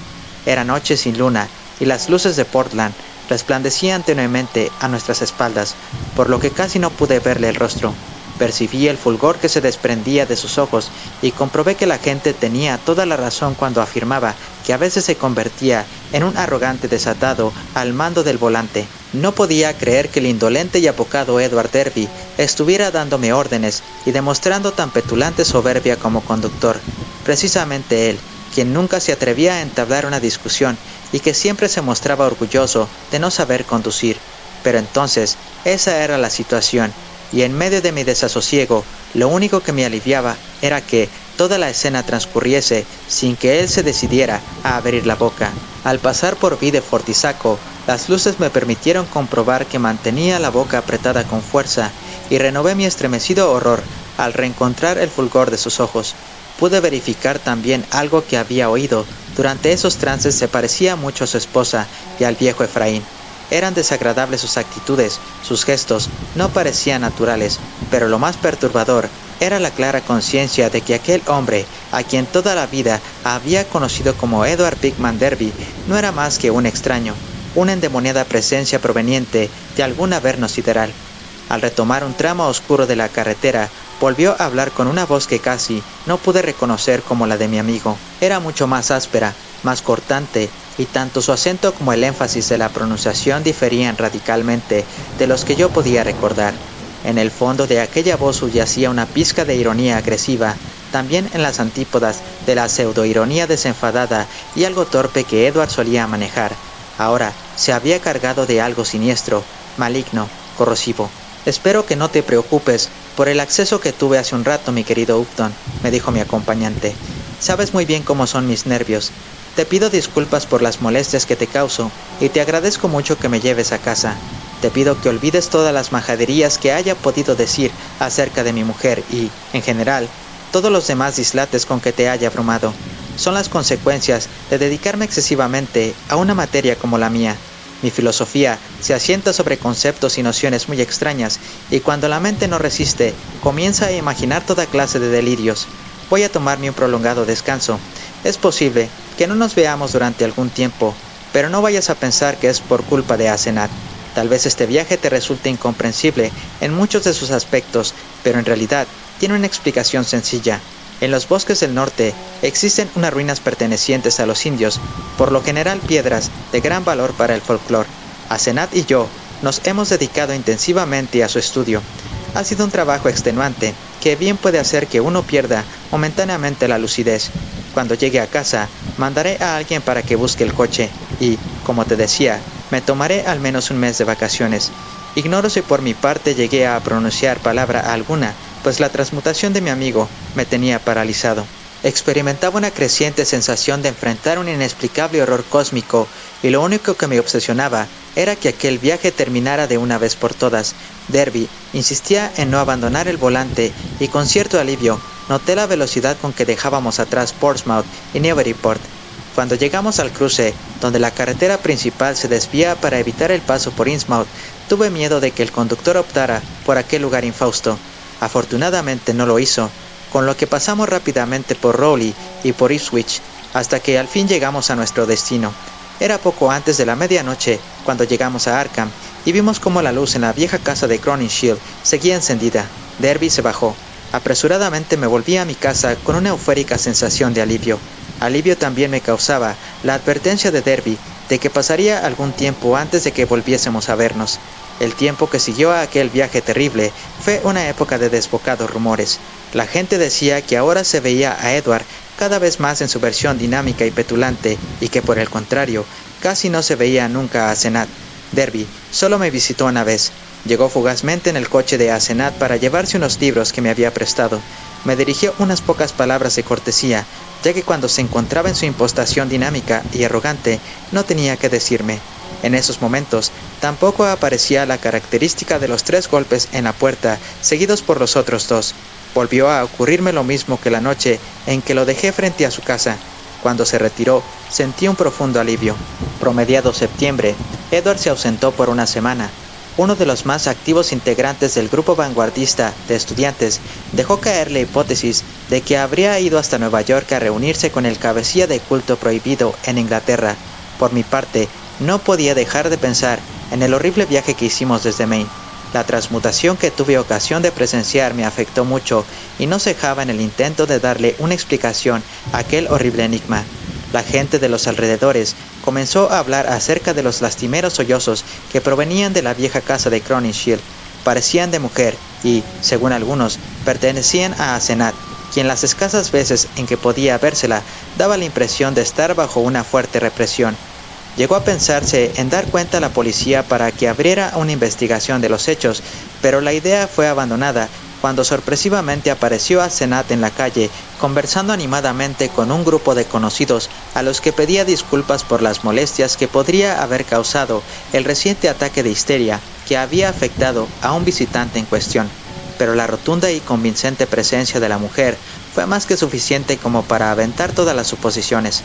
Era noche sin luna y las luces de Portland resplandecían tenuemente a nuestras espaldas, por lo que casi no pude verle el rostro. Percibí el fulgor que se desprendía de sus ojos y comprobé que la gente tenía toda la razón cuando afirmaba que a veces se convertía en un arrogante desatado al mando del volante. No podía creer que el indolente y apocado Edward Derby estuviera dándome órdenes y demostrando tan petulante soberbia como conductor. Precisamente él, quien nunca se atrevía a entablar una discusión y que siempre se mostraba orgulloso de no saber conducir. Pero entonces, esa era la situación. Y en medio de mi desasosiego, lo único que me aliviaba era que toda la escena transcurriese sin que él se decidiera a abrir la boca. Al pasar por Vide Fortisaco, las luces me permitieron comprobar que mantenía la boca apretada con fuerza, y renové mi estremecido horror al reencontrar el fulgor de sus ojos. Pude verificar también algo que había oído. Durante esos trances se parecía mucho a su esposa y al viejo Efraín. Eran desagradables sus actitudes, sus gestos no parecían naturales, pero lo más perturbador era la clara conciencia de que aquel hombre, a quien toda la vida había conocido como Edward Pickman Derby, no era más que un extraño, una endemoniada presencia proveniente de algún averno sideral. Al retomar un tramo oscuro de la carretera, volvió a hablar con una voz que casi no pude reconocer como la de mi amigo. Era mucho más áspera, más cortante, y tanto su acento como el énfasis de la pronunciación diferían radicalmente de los que yo podía recordar. En el fondo de aquella voz subyacía una pizca de ironía agresiva, también en las antípodas de la pseudoironía desenfadada y algo torpe que Edward solía manejar. Ahora se había cargado de algo siniestro, maligno, corrosivo. «Espero que no te preocupes por el acceso que tuve hace un rato, mi querido Upton», me dijo mi acompañante. «Sabes muy bien cómo son mis nervios. Te pido disculpas por las molestias que te causo y te agradezco mucho que me lleves a casa. Te pido que olvides todas las majaderías que haya podido decir acerca de mi mujer y, en general, todos los demás dislates con que te haya abrumado. Son las consecuencias de dedicarme excesivamente a una materia como la mía. Mi filosofía se asienta sobre conceptos y nociones muy extrañas, y cuando la mente no resiste, comienza a imaginar toda clase de delirios. Voy a tomarme un prolongado descanso. Es posible que no nos veamos durante algún tiempo, pero no vayas a pensar que es por culpa de Asenat. Tal vez este viaje te resulte incomprensible en muchos de sus aspectos, pero en realidad tiene una explicación sencilla. En los bosques del norte existen unas ruinas pertenecientes a los indios, por lo general piedras de gran valor para el folclore. Asenat y yo nos hemos dedicado intensivamente a su estudio. Ha sido un trabajo extenuante, que bien puede hacer que uno pierda momentáneamente la lucidez. Cuando llegue a casa, mandaré a alguien para que busque el coche y, como te decía, me tomaré al menos un mes de vacaciones. Ignoro si por mi parte llegué a pronunciar palabra alguna, pues la transmutación de mi amigo me tenía paralizado. Experimentaba una creciente sensación de enfrentar un inexplicable horror cósmico, y lo único que me obsesionaba era que aquel viaje terminara de una vez por todas. Derby insistía en no abandonar el volante, y con cierto alivio noté la velocidad con que dejábamos atrás Portsmouth y Newburyport. Cuando llegamos al cruce, donde la carretera principal se desvía para evitar el paso por Innsmouth, tuve miedo de que el conductor optara por aquel lugar infausto. Afortunadamente no lo hizo, con lo que pasamos rápidamente por Rowley y por Ipswich, hasta que al fin llegamos a nuestro destino. Era poco antes de la medianoche cuando llegamos a Arkham, y vimos cómo la luz en la vieja casa de Crowninshield seguía encendida. Derby se bajó. Apresuradamente me volví a mi casa con una eufórica sensación de alivio. Alivio también me causaba la advertencia de Derby de que pasaría algún tiempo antes de que volviésemos a vernos. El tiempo que siguió a aquel viaje terrible fue una época de desbocados rumores. La gente decía que ahora se veía a Edward cada vez más en su versión dinámica y petulante, y que por el contrario, casi no se veía nunca a Asenat. Derby solo me visitó una vez. Llegó fugazmente en el coche de Asenat para llevarse unos libros que me había prestado. Me dirigió unas pocas palabras de cortesía, ya que cuando se encontraba en su impostación dinámica y arrogante, no tenía que decirme. En esos momentos, tampoco aparecía la característica de los 3 golpes en la puerta, seguidos por los otros 2. Volvió a ocurrirme lo mismo que la noche en que lo dejé frente a su casa. Cuando se retiró, sentí un profundo alivio. Promediado septiembre, Edward se ausentó por una semana. Uno de los más activos integrantes del grupo vanguardista de estudiantes dejó caer la hipótesis de que habría ido hasta Nueva York a reunirse con el cabecilla de culto prohibido en Inglaterra. Por mi parte, no podía dejar de pensar en el horrible viaje que hicimos desde Maine. La transmutación que tuve ocasión de presenciar me afectó mucho y no cejaba en el intento de darle una explicación a aquel horrible enigma. La gente de los alrededores comenzó a hablar acerca de los lastimeros sollozos que provenían de la vieja casa de Crowninshield. Parecían de mujer y, según algunos, pertenecían a Asenat, quien las escasas veces en que podía vérsela daba la impresión de estar bajo una fuerte represión. Llegó a pensarse en dar cuenta a la policía para que abriera una investigación de los hechos, pero la idea fue abandonada cuando sorpresivamente apareció Asenat en la calle, conversando animadamente con un grupo de conocidos a los que pedía disculpas por las molestias que podría haber causado el reciente ataque de histeria que había afectado a un visitante en cuestión. Pero la rotunda y convincente presencia de la mujer fue más que suficiente como para aventar todas las suposiciones.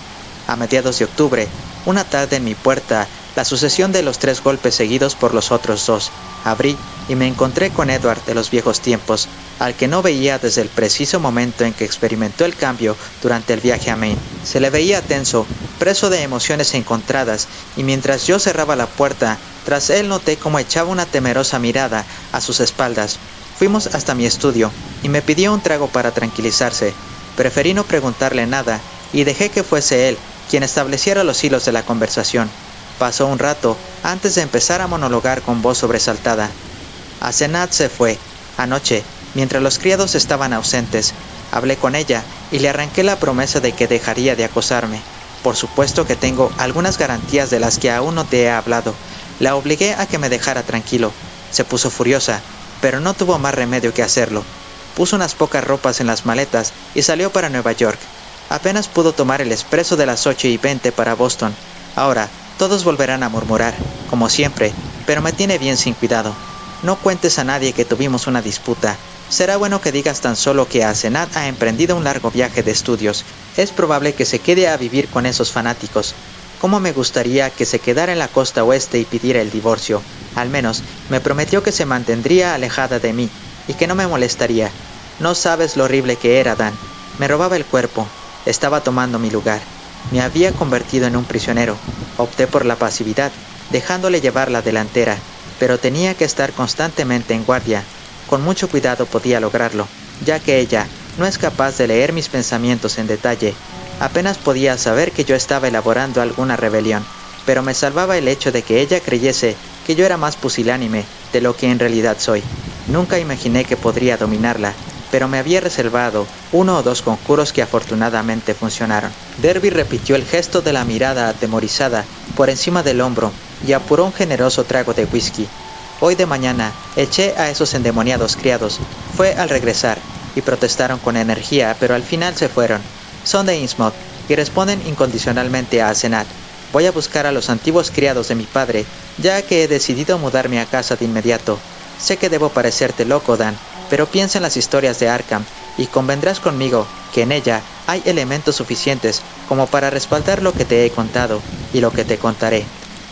A mediados de octubre, una tarde en mi puerta, la sucesión de los 3 golpes seguidos por los otros 2. Abrí y me encontré con Edward de los viejos tiempos, al que no veía desde el preciso momento en que experimentó el cambio durante el viaje a Maine. Se le veía tenso, preso de emociones encontradas, y mientras yo cerraba la puerta, tras él noté cómo echaba una temerosa mirada a sus espaldas. Fuimos hasta mi estudio, y me pidió un trago para tranquilizarse. Preferí no preguntarle nada, y dejé que fuese él quien estableciera los hilos de la conversación. Pasó un rato antes de empezar a monologar con voz sobresaltada. Asenat se fue. Anoche, mientras los criados estaban ausentes, hablé con ella y le arranqué la promesa de que dejaría de acosarme. Por supuesto que tengo algunas garantías de las que aún no te he hablado. La obligué a que me dejara tranquilo. Se puso furiosa, pero no tuvo más remedio que hacerlo. Puso unas pocas ropas en las maletas y salió para Nueva York. Apenas pudo tomar el expreso de las 8:20 para Boston. Ahora, todos volverán a murmurar, como siempre, pero me tiene bien sin cuidado. No cuentes a nadie que tuvimos una disputa. Será bueno que digas tan solo que Asenat ha emprendido un largo viaje de estudios. Es probable que se quede a vivir con esos fanáticos. Cómo me gustaría que se quedara en la costa oeste y pidiera el divorcio. Al menos, me prometió que se mantendría alejada de mí, y que no me molestaría. No sabes lo horrible que era, Dan. Me robaba el cuerpo. Estaba tomando mi lugar. Me había convertido en un prisionero. Opté por la pasividad, dejándole llevar la delantera, pero tenía que estar constantemente en guardia. Con mucho cuidado podía lograrlo, ya que ella no es capaz de leer mis pensamientos en detalle. Apenas podía saber que yo estaba elaborando alguna rebelión, pero me salvaba el hecho de que ella creyese que yo era más pusilánime de lo que en realidad soy. Nunca imaginé que podría dominarla, pero me había reservado 1 o 2 conjuros que afortunadamente funcionaron. Derby repitió el gesto de la mirada atemorizada por encima del hombro y apuró un generoso trago de whisky. Hoy de mañana eché a esos endemoniados criados. Fue al regresar, y protestaron con energía, pero al final se fueron. Son de Innsmouth, y responden incondicionalmente a Asenat. Voy a buscar a los antiguos criados de mi padre, ya que he decidido mudarme a casa de inmediato. Sé que debo parecerte loco, Dan, pero piensa en las historias de Arkham, y convendrás conmigo que en ella hay elementos suficientes como para respaldar lo que te he contado y lo que te contaré.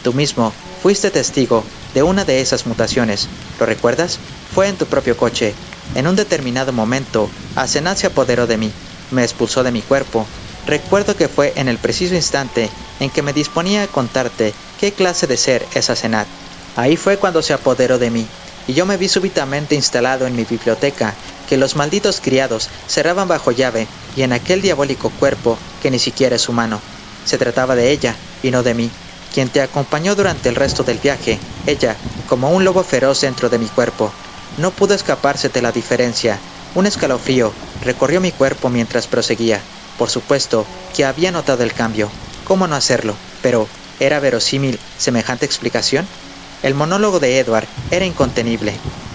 Tú mismo fuiste testigo de una de esas mutaciones, ¿lo recuerdas? Fue en tu propio coche. En un determinado momento, Asenat se apoderó de mí, me expulsó de mi cuerpo. Recuerdo que fue en el preciso instante en que me disponía a contarte qué clase de ser es Asenat. Ahí fue cuando se apoderó de mí, y yo me vi súbitamente instalado en mi biblioteca, que los malditos criados cerraban bajo llave, y en aquel diabólico cuerpo que ni siquiera es humano. Se trataba de ella, y no de mí, quien te acompañó durante el resto del viaje, ella, como un lobo feroz dentro de mi cuerpo. No pudo escapársete la diferencia. Un escalofrío recorrió mi cuerpo mientras proseguía. Por supuesto que había notado el cambio. ¿Cómo no hacerlo? Pero, ¿era verosímil semejante explicación? El monólogo de Edward era incontenible.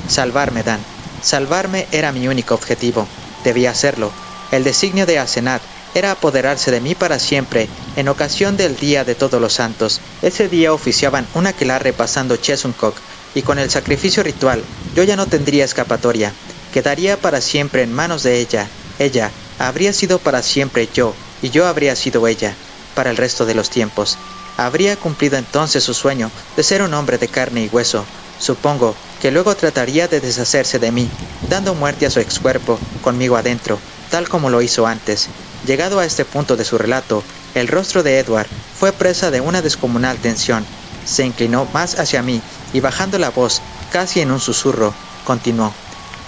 Salvarme, Dan. Salvarme era mi único objetivo. Debía hacerlo. El designio de Asenat era apoderarse de mí para siempre, en ocasión del Día de Todos los Santos. Ese día oficiaban un aquelarre pasando Chesuncock, y con el sacrificio ritual yo ya no tendría escapatoria. Quedaría para siempre en manos de ella. Ella habría sido para siempre yo, y yo habría sido ella, para el resto de los tiempos. Habría cumplido entonces su sueño de ser un hombre de carne y hueso. Supongo que luego trataría de deshacerse de mí, dando muerte a su excuerpo, conmigo adentro, tal como lo hizo antes. Llegado a este punto de su relato, el rostro de Edward fue presa de una descomunal tensión. Se inclinó más hacia mí y bajando la voz, casi en un susurro, continuó.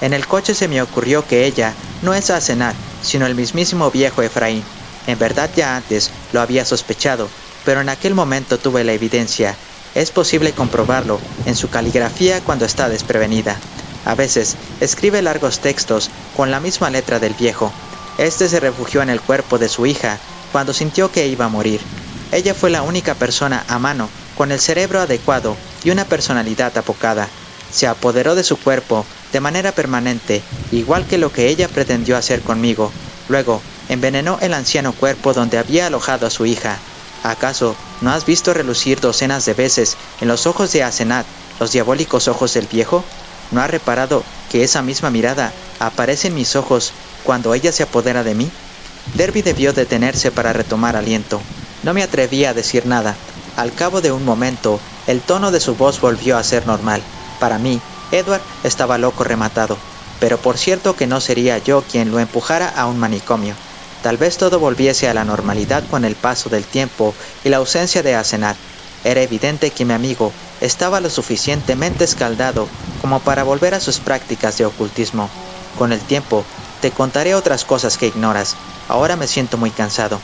En el coche se me ocurrió que ella no es Asenat, sino el mismísimo viejo Efraín. En verdad ya antes lo había sospechado, pero en aquel momento tuve la evidencia. Es posible comprobarlo en su caligrafía cuando está desprevenida. A veces escribe largos textos con la misma letra del viejo. Este se refugió en el cuerpo de su hija cuando sintió que iba a morir. Ella fue la única persona a mano con el cerebro adecuado y una personalidad apocada. Se apoderó de su cuerpo de manera permanente, igual que lo que ella pretendió hacer conmigo. Luego, envenenó el anciano cuerpo donde había alojado a su hija. ¿Acaso no has visto relucir docenas de veces en los ojos de Asenat los diabólicos ojos del viejo? ¿No has reparado que esa misma mirada aparece en mis ojos cuando ella se apodera de mí? Derby debió detenerse para retomar aliento. No me atrevía a decir nada. Al cabo de un momento, el tono de su voz volvió a ser normal. Para mí, Edward estaba loco rematado, pero por cierto que no sería yo quien lo empujara a un manicomio. Tal vez todo volviese a la normalidad con el paso del tiempo y la ausencia de Asenat. Era evidente que mi amigo estaba lo suficientemente escaldado como para volver a sus prácticas de ocultismo. Con el tiempo, te contaré otras cosas que ignoras. Ahora me siento muy cansado.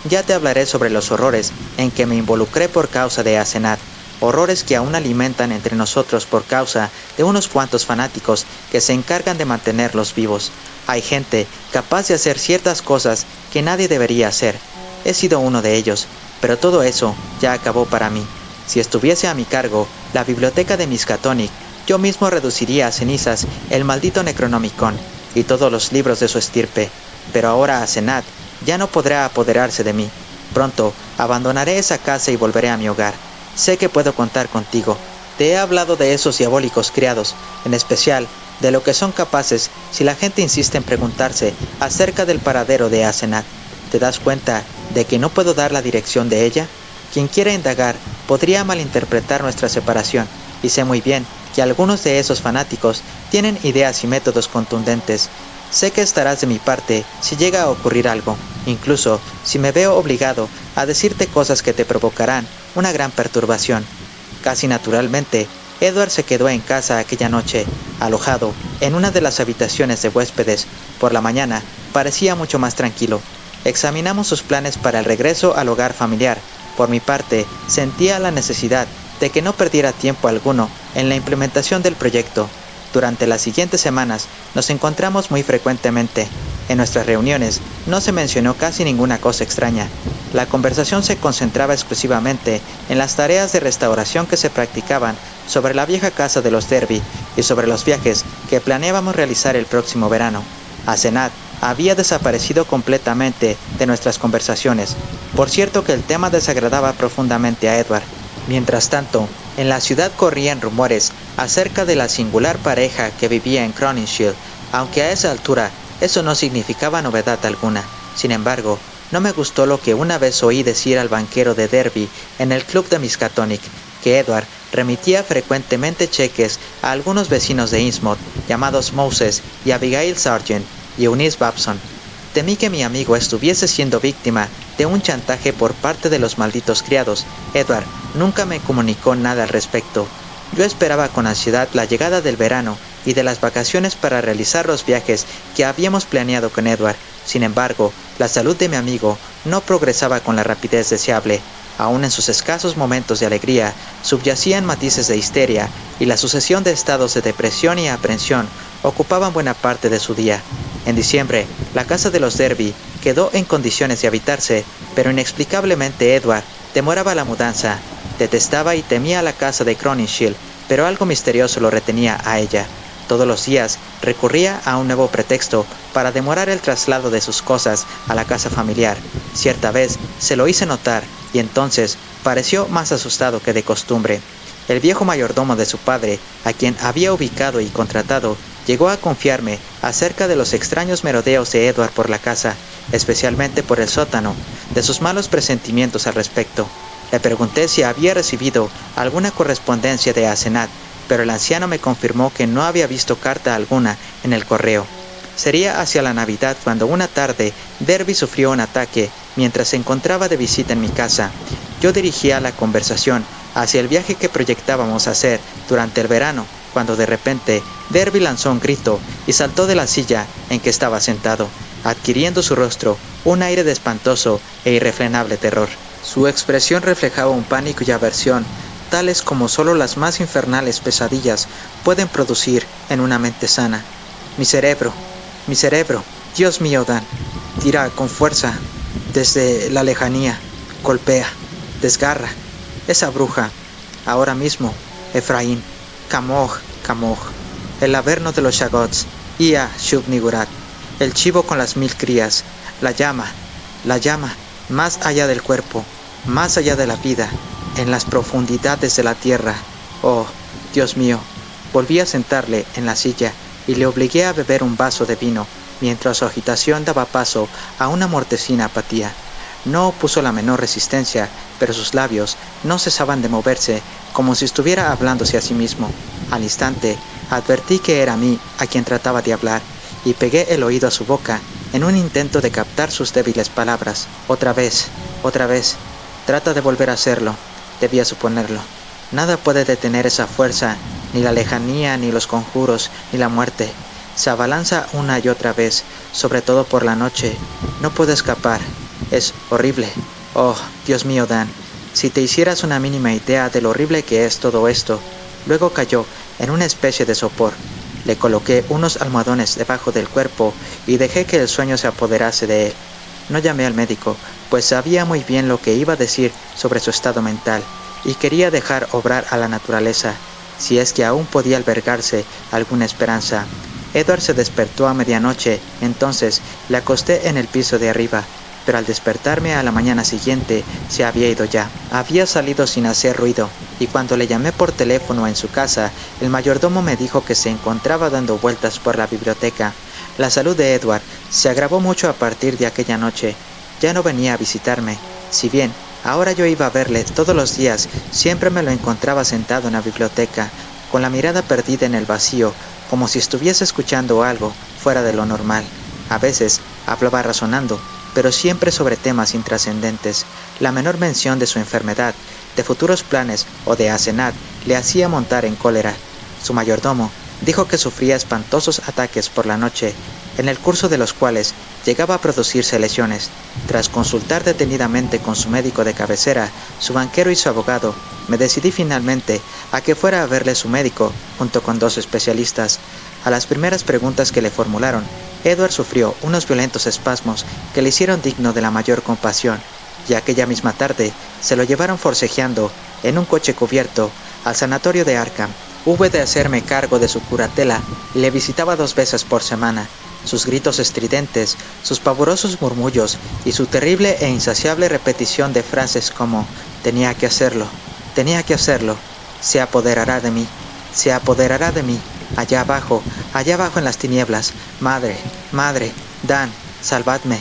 Ya te hablaré sobre los horrores en que me involucré por causa de Asenat. Horrores que aún alimentan entre nosotros por causa de unos cuantos fanáticos que se encargan de mantenerlos vivos. Hay gente capaz de hacer ciertas cosas que nadie debería hacer. He sido uno de ellos, pero todo eso ya acabó para mí. Si estuviese a mi cargo la biblioteca de Miskatonic, yo mismo reduciría a cenizas el maldito Necronomicon y todos los libros de su estirpe. Pero ahora Asenat ya no podrá apoderarse de mí. Pronto abandonaré esa casa y volveré a mi hogar. Sé que puedo contar contigo. Te he hablado de esos diabólicos criados, en especial de lo que son capaces si la gente insiste en preguntarse acerca del paradero de Asenat. ¿Te das cuenta de que no puedo dar la dirección de ella? Quien quiera indagar podría malinterpretar nuestra separación, y sé muy bien que algunos de esos fanáticos tienen ideas y métodos contundentes. Sé que estarás de mi parte si llega a ocurrir algo, incluso si me veo obligado a decirte cosas que te provocarán una gran perturbación. Casi naturalmente, Edward se quedó en casa aquella noche, alojado en una de las habitaciones de huéspedes. Por la mañana parecía mucho más tranquilo. Examinamos sus planes para el regreso al hogar familiar. Por mi parte, sentía la necesidad de que no perdiera tiempo alguno en la implementación del proyecto. Durante las siguientes semanas nos encontramos muy frecuentemente. En nuestras reuniones no se mencionó casi ninguna cosa extraña. La conversación se concentraba exclusivamente en las tareas de restauración que se practicaban sobre la vieja casa de los Derby y sobre los viajes que planeábamos realizar el próximo verano. Asenat había desaparecido completamente de nuestras conversaciones. Por cierto que el tema desagradaba profundamente a Edward. Mientras tanto, en la ciudad corrían rumores acerca de la singular pareja que vivía en Crowninshield, aunque a esa altura eso no significaba novedad alguna. Sin embargo, no me gustó lo que una vez oí decir al banquero de Derby en el club de Miskatonic, que Edward remitía frecuentemente cheques a algunos vecinos de Innsmouth, llamados Moses y Abigail Sargent y Eunice Babson. Temí que mi amigo estuviese siendo víctima de un chantaje por parte de los malditos criados. Edward nunca me comunicó nada al respecto. Yo esperaba con ansiedad la llegada del verano y de las vacaciones para realizar los viajes que habíamos planeado con Edward. Sin embargo, la salud de mi amigo no progresaba con la rapidez deseable. Aún en sus escasos momentos de alegría, subyacían matices de histeria, y la sucesión de estados de depresión y aprensión ocupaban buena parte de su día. En diciembre, la casa de los Derby quedó en condiciones de habitarse, pero inexplicablemente Edward demoraba la mudanza. Detestaba y temía la casa de Crowninshield, pero algo misterioso lo retenía a ella. Todos los días recurría a un nuevo pretexto para demorar el traslado de sus cosas a la casa familiar. Cierta vez se lo hice notar y entonces pareció más asustado que de costumbre. El viejo mayordomo de su padre, a quien había ubicado y contratado, llegó a confiarme acerca de los extraños merodeos de Edward por la casa, especialmente por el sótano, de sus malos presentimientos al respecto. Le pregunté si había recibido alguna correspondencia de Asenat, pero el anciano me confirmó que no había visto carta alguna en el correo. Sería hacia la Navidad cuando una tarde Derby sufrió un ataque mientras se encontraba de visita en mi casa. Yo dirigía la conversación hacia el viaje que proyectábamos hacer durante el verano, cuando de repente Derby lanzó un grito y saltó de la silla en que estaba sentado, adquiriendo su rostro un aire de espantoso e irrefrenable terror. Su expresión reflejaba un pánico y aversión, tales como solo las más infernales pesadillas pueden producir en una mente sana. Mi cerebro, Dios mío, Dan, tira con fuerza, desde la lejanía, golpea, desgarra, esa bruja, ahora mismo, Efraín, Camoj, el averno de los Shagots, Ia Shub-Nigurat, el chivo con las 1000 crías, la llama, más allá del cuerpo, más allá de la vida, en las profundidades de la tierra. Oh, Dios mío. Volví a sentarle en la silla y le obligué a beber un vaso de vino, mientras su agitación daba paso a una mortecina apatía. No opuso la menor resistencia, pero sus labios no cesaban de moverse, como si estuviera hablándose a sí mismo. Al instante, advertí que era a mí a quien trataba de hablar, y pegué el oído a su boca en un intento de captar sus débiles palabras. Otra vez, trata de volver a hacerlo, debía suponerlo. Nada puede detener esa fuerza, ni la lejanía, ni los conjuros, ni la muerte. Se abalanza una y otra vez, sobre todo por la noche. No puedo escapar. Es horrible. Oh, Dios mío, Dan, si te hicieras una mínima idea de lo horrible que es todo esto. Luego cayó en una especie de sopor. Le coloqué unos almohadones debajo del cuerpo y dejé que el sueño se apoderase de él. No llamé al médico, pues sabía muy bien lo que iba a decir sobre su estado mental, y quería dejar obrar a la naturaleza, si es que aún podía albergarse alguna esperanza. Edward se despertó a medianoche, entonces le acosté en el piso de arriba, pero al despertarme a la mañana siguiente se había ido ya. Había salido sin hacer ruido, y cuando le llamé por teléfono en su casa, el mayordomo me dijo que se encontraba dando vueltas por la biblioteca. La salud de Edward se agravó mucho a partir de aquella noche. Ya no venía a visitarme. Si bien ahora yo iba a verle todos los días, siempre me lo encontraba sentado en la biblioteca, con la mirada perdida en el vacío, como si estuviese escuchando algo fuera de lo normal. A veces hablaba razonando, pero siempre sobre temas intrascendentes. La menor mención de su enfermedad, de futuros planes o de Asenat le hacía montar en cólera. Su mayordomo dijo que sufría espantosos ataques por la noche, en el curso de los cuales llegaba a producirse lesiones. Tras consultar detenidamente con su médico de cabecera, su banquero y su abogado, me decidí finalmente a que fuera a verle su médico, junto con 2 especialistas. A las primeras preguntas que le formularon, Edward sufrió unos violentos espasmos que le hicieron digno de la mayor compasión, y aquella misma tarde se lo llevaron forcejeando en un coche cubierto al sanatorio de Arkham. Hube de hacerme cargo de su curatela y le visitaba 2 veces por semana. Sus gritos estridentes, sus pavorosos murmullos y su terrible e insaciable repetición de frases como tenía que hacerlo, se apoderará de mí, allá abajo en las tinieblas, madre, Dan, salvadme,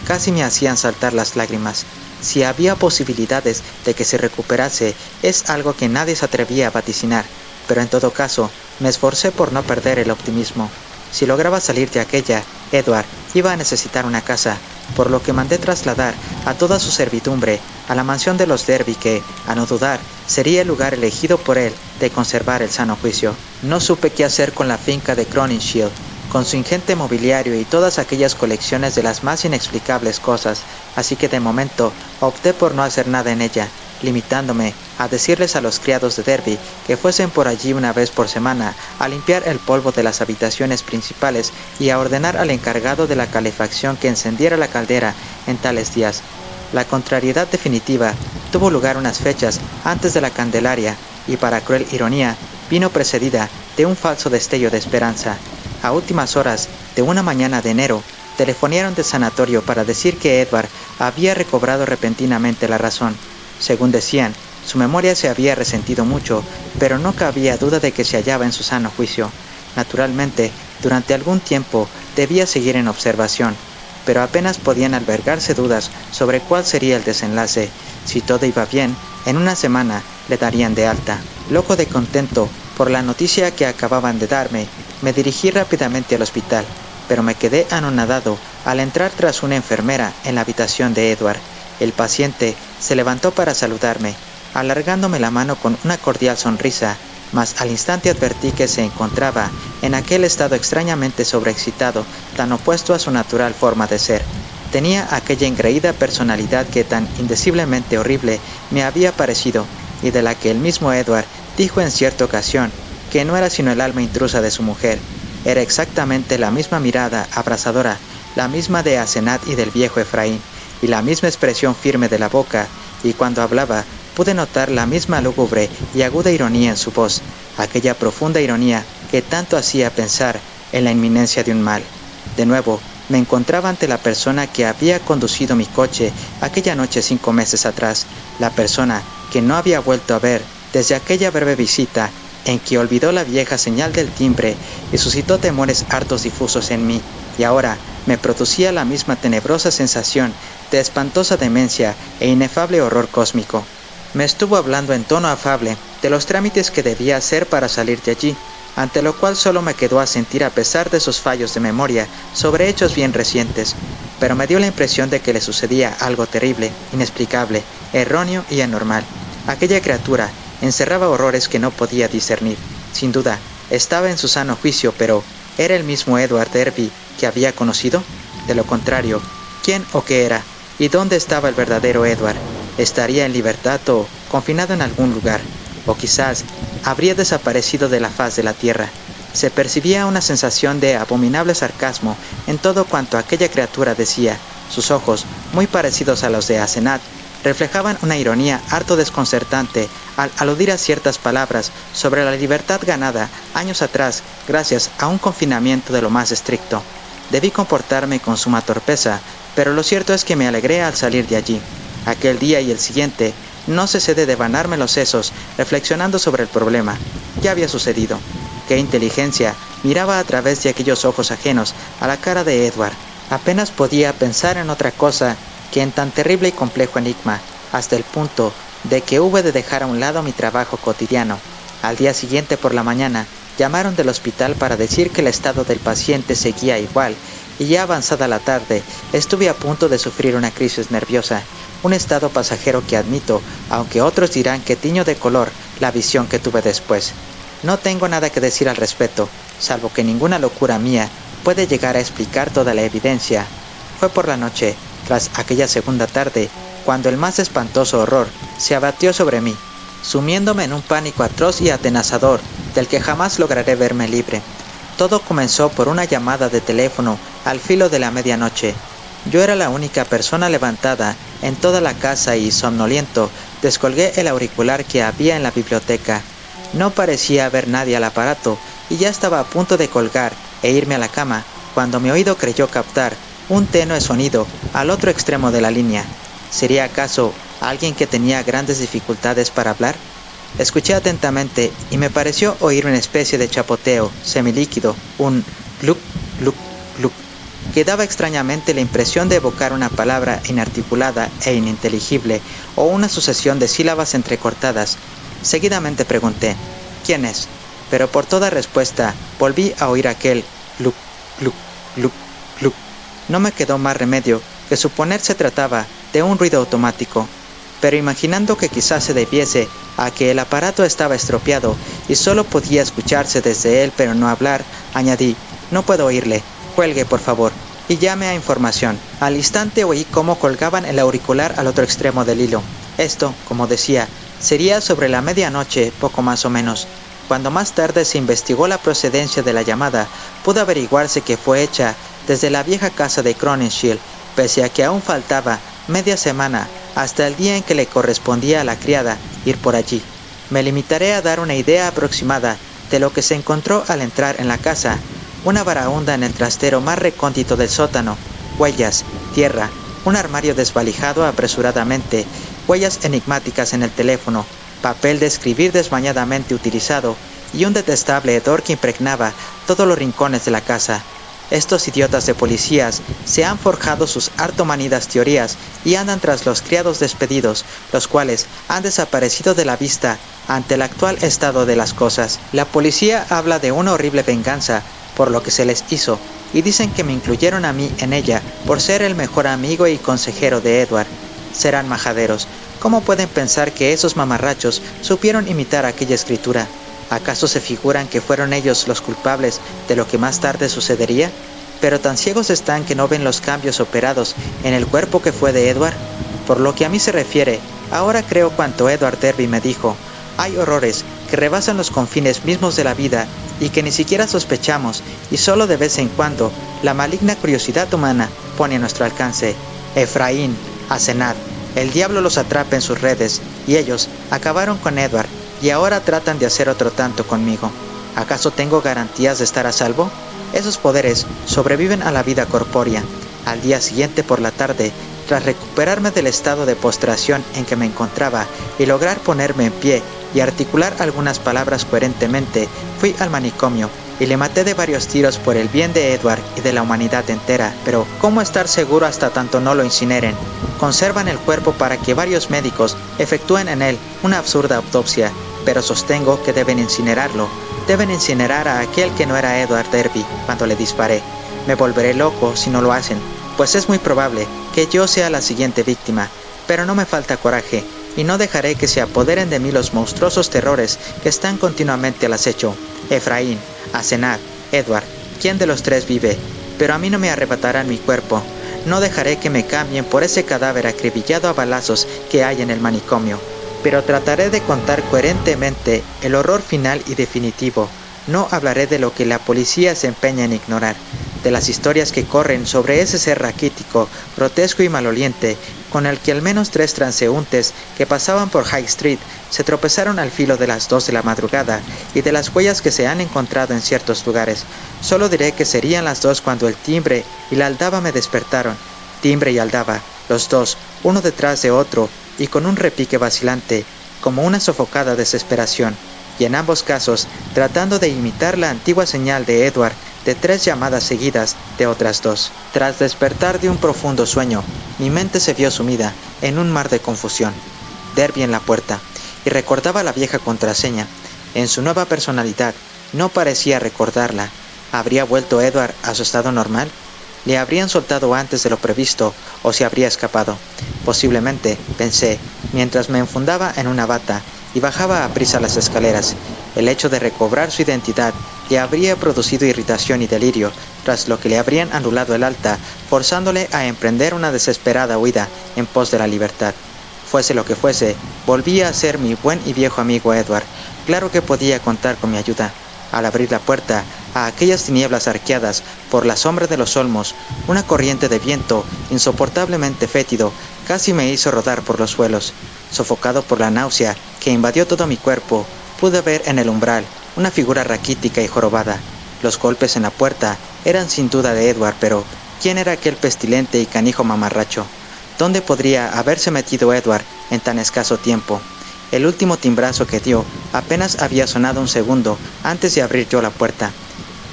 casi me hacían saltar las lágrimas. Si había posibilidades de que se recuperase, es algo que nadie se atrevía a vaticinar, pero en todo caso, me esforcé por no perder el optimismo. Si lograba salir de aquella, Edward iba a necesitar una casa, por lo que mandé trasladar a toda su servidumbre a la mansión de los Derby que, a no dudar, sería el lugar elegido por él de conservar el sano juicio. No supe qué hacer con la finca de Crowninshield, con su ingente mobiliario y todas aquellas colecciones de las más inexplicables cosas, así que de momento opté por no hacer nada en ella, limitándome a decirles a los criados de Derby que fuesen por allí una vez por semana a limpiar el polvo de las habitaciones principales y a ordenar al encargado de la calefacción que encendiera la caldera en tales días. La contrariedad definitiva tuvo lugar unas fechas antes de la Candelaria y, para cruel ironía, vino precedida de un falso destello de esperanza. A últimas horas de una mañana de enero, telefonearon del sanatorio para decir que Edward había recobrado repentinamente la razón. Según decían, su memoria se había resentido mucho, pero no cabía duda de que se hallaba en su sano juicio. Naturalmente, durante algún tiempo debía seguir en observación, pero apenas podían albergarse dudas sobre cuál sería el desenlace. Si todo iba bien, en una semana le darían de alta. Loco de contento por la noticia que acababan de darme, me dirigí rápidamente al hospital, pero me quedé anonadado al entrar tras una enfermera en la habitación de Edward. El paciente se levantó para saludarme, alargándome la mano con una cordial sonrisa, mas al instante advertí que se encontraba en aquel estado extrañamente sobreexcitado, tan opuesto a su natural forma de ser. Tenía aquella engreída personalidad que tan indeciblemente horrible me había parecido, y de la que el mismo Edward dijo en cierta ocasión que no era sino el alma intrusa de su mujer. Era exactamente la misma mirada abrasadora, la misma de Asenat y del viejo Efraín, y la misma expresión firme de la boca, y cuando hablaba pude notar la misma lúgubre y aguda ironía en su voz, aquella profunda ironía que tanto hacía pensar en la inminencia de un mal. De nuevo, me encontraba ante la persona que había conducido mi coche aquella noche 5 meses atrás, la persona que no había vuelto a ver desde aquella breve visita en que olvidó la vieja señal del timbre y suscitó temores hartos difusos en mí, y ahora me producía la misma tenebrosa sensación de espantosa demencia e inefable horror cósmico. Me estuvo hablando en tono afable de los trámites que debía hacer para salir de allí, ante lo cual solo me quedó asentir a pesar de sus fallos de memoria sobre hechos bien recientes, pero me dio la impresión de que le sucedía algo terrible, inexplicable, erróneo y anormal. Aquella criatura encerraba horrores que no podía discernir. Sin duda, estaba en su sano juicio, pero ¿era el mismo Edward Derby que había conocido? De lo contrario, ¿quién o qué era? ¿Y dónde estaba el verdadero Edward? ¿Estaría en libertad o confinado en algún lugar? O quizás habría desaparecido de la faz de la tierra. Se percibía una sensación de abominable sarcasmo en todo cuanto aquella criatura decía. Sus ojos, muy parecidos a los de Asenat, reflejaban una ironía harto desconcertante al aludir a ciertas palabras sobre la libertad ganada años atrás gracias a un confinamiento de lo más estricto. Debí comportarme con suma torpeza, pero lo cierto es que me alegré al salir de allí. Aquel día y el siguiente no cesé de devanarme los sesos reflexionando sobre el problema. ¿Qué había sucedido? ¿Qué inteligencia miraba a través de aquellos ojos ajenos a la cara de Edward? Apenas podía pensar en otra cosa que en tan terrible y complejo enigma, hasta el punto de que hube de dejar a un lado mi trabajo cotidiano. Al día siguiente por la mañana, llamaron del hospital para decir que el estado del paciente seguía igual, y ya avanzada la tarde, estuve a punto de sufrir una crisis nerviosa, un estado pasajero que admito, aunque otros dirán que tiñó de color la visión que tuve después. No tengo nada que decir al respecto, salvo que ninguna locura mía puede llegar a explicar toda la evidencia. Fue por la noche, tras aquella segunda tarde, cuando el más espantoso horror se abatió sobre mí, sumiéndome en un pánico atroz y atenazador del que jamás lograré verme libre. Todo comenzó por una llamada de teléfono al filo de la medianoche. Yo era la única persona levantada en toda la casa y, somnoliento, descolgué el auricular que había en la biblioteca. No parecía haber nadie al aparato y ya estaba a punto de colgar e irme a la cama cuando mi oído creyó captar un tenue sonido al otro extremo de la línea. ¿Sería acaso alguien que tenía grandes dificultades para hablar? Escuché atentamente y me pareció oír una especie de chapoteo semilíquido, un gluc, gluc, gluc, que daba extrañamente la impresión de evocar una palabra inarticulada e ininteligible o una sucesión de sílabas entrecortadas. Seguidamente pregunté, ¿quién es? Pero por toda respuesta volví a oír aquel gluc, gluc, gluc, gluc. No me quedó más remedio que suponer se trataba de un ruido automático, pero imaginando que quizás se debiese a que el aparato estaba estropeado y solo podía escucharse desde él pero no hablar, añadí, no puedo oírle, cuelgue por favor, y llame a información. Al instante oí cómo colgaban el auricular al otro extremo del hilo. Esto, como decía, sería sobre la medianoche, poco más o menos. Cuando más tarde se investigó la procedencia de la llamada, pudo averiguarse que fue hecha desde la vieja casa de Crowninshield, pese a que aún faltaba media semana hasta el día en que le correspondía a la criada ir por allí. Me limitaré a dar una idea aproximada de lo que se encontró al entrar en la casa: una baraúnda en el trastero más recóndito del sótano, huellas, tierra, un armario desvalijado apresuradamente, huellas enigmáticas en el teléfono, papel de escribir desmañadamente utilizado y un detestable hedor que impregnaba todos los rincones de la casa. Estos idiotas de policías se han forjado sus harto manidas teorías y andan tras los criados despedidos, los cuales han desaparecido de la vista ante el actual estado de las cosas. La policía habla de una horrible venganza por lo que se les hizo, y dicen que me incluyeron a mí en ella por ser el mejor amigo y consejero de Edward. Serán majaderos. ¿Cómo pueden pensar que esos mamarrachos supieron imitar aquella escritura? ¿Acaso se figuran que fueron ellos los culpables de lo que más tarde sucedería? Pero tan ciegos están que no ven los cambios operados en el cuerpo que fue de Edward. Por lo que a mí se refiere, ahora creo cuanto Edward Derby me dijo. Hay horrores que rebasan los confines mismos de la vida y que ni siquiera sospechamos, y solo de vez en cuando la maligna curiosidad humana pone a nuestro alcance. Efraín, Asenad, el diablo los atrapa en sus redes, y ellos acabaron con Edward, y ahora tratan de hacer otro tanto conmigo. ¿Acaso tengo garantías de estar a salvo? Esos poderes sobreviven a la vida corpórea. Al día siguiente por la tarde, tras recuperarme del estado de postración en que me encontraba y lograr ponerme en pie y articular algunas palabras coherentemente, fui al manicomio y le maté de varios tiros por el bien de Edward y de la humanidad entera. Pero, ¿cómo estar seguro hasta tanto no lo incineren? Conservan el cuerpo para que varios médicos efectúen en él una absurda autopsia, pero sostengo que deben incinerarlo. Deben incinerar a aquel que no era Edward Derby cuando le disparé. Me volveré loco si no lo hacen, pues es muy probable que yo sea la siguiente víctima, pero no me falta coraje, y no dejaré que se apoderen de mí los monstruosos terrores que están continuamente al acecho. Efraín, Asenad, Edward, ¿quién de los tres vive? Pero a mí no me arrebatarán mi cuerpo. No dejaré que me cambien por ese cadáver acribillado a balazos que hay en el manicomio. Pero trataré de contar coherentemente el horror final y definitivo. No hablaré de lo que la policía se empeña en ignorar, de las historias que corren sobre ese ser raquítico, grotesco y maloliente, con el que al menos 3 transeúntes que pasaban por High Street se tropezaron al filo de las 2 de la madrugada, y de las huellas que se han encontrado en ciertos lugares. Solo diré que serían las 2 cuando el timbre y la aldaba me despertaron. Timbre y aldaba, los dos, uno detrás de otro, y con un repique vacilante, como una sofocada desesperación, y en ambos casos tratando de imitar la antigua señal de Edward de 3 llamadas seguidas de otras 2. Tras despertar de un profundo sueño, mi mente se vio sumida en un mar de confusión. Derby en la puerta, y recordaba la vieja contraseña. En su nueva personalidad no parecía recordarla. ¿Habría vuelto Edward a su estado normal? ¿Le habrían soltado antes de lo previsto o se habría escapado? Posiblemente, pensé, mientras me enfundaba en una bata y bajaba a prisa las escaleras. El hecho de recobrar su identidad le habría producido irritación y delirio, tras lo que le habrían anulado el alta, forzándole a emprender una desesperada huida en pos de la libertad. Fuese lo que fuese, volvía a ser mi buen y viejo amigo Edward. Claro que podía contar con mi ayuda. Al abrir la puerta a aquellas tinieblas arqueadas por la sombra de los olmos, una corriente de viento insoportablemente fétido casi me hizo rodar por los suelos. Sofocado por la náusea que invadió todo mi cuerpo, pude ver en el umbral una figura raquítica y jorobada. Los golpes en la puerta eran sin duda de Edward, pero ¿quién era aquel pestilente y canijo mamarracho? ¿Dónde podría haberse metido Edward en tan escaso tiempo? El último timbrazo que dio apenas había sonado un segundo antes de abrir yo la puerta.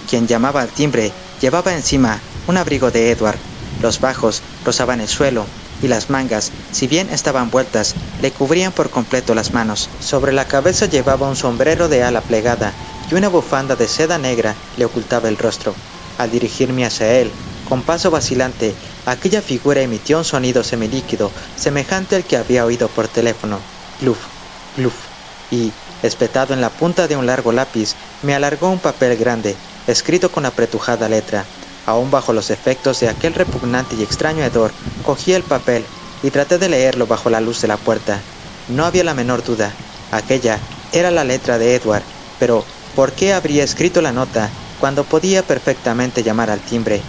Quien llamaba al timbre llevaba encima un abrigo de Edward. Los bajos rozaban el suelo y las mangas, si bien estaban vueltas, le cubrían por completo las manos. Sobre la cabeza llevaba un sombrero de ala plegada y una bufanda de seda negra le ocultaba el rostro. Al dirigirme hacia él, con paso vacilante, aquella figura emitió un sonido semilíquido semejante al que había oído por teléfono. Gluf, gluf, y, espetado en la punta de un largo lápiz, me alargó un papel grande, escrito con apretujada letra. Aún bajo los efectos de aquel repugnante y extraño hedor, cogí el papel y traté de leerlo bajo la luz de la puerta. No había la menor duda. Aquella era la letra de Edward, pero ¿por qué habría escrito la nota cuando podía perfectamente llamar al timbre?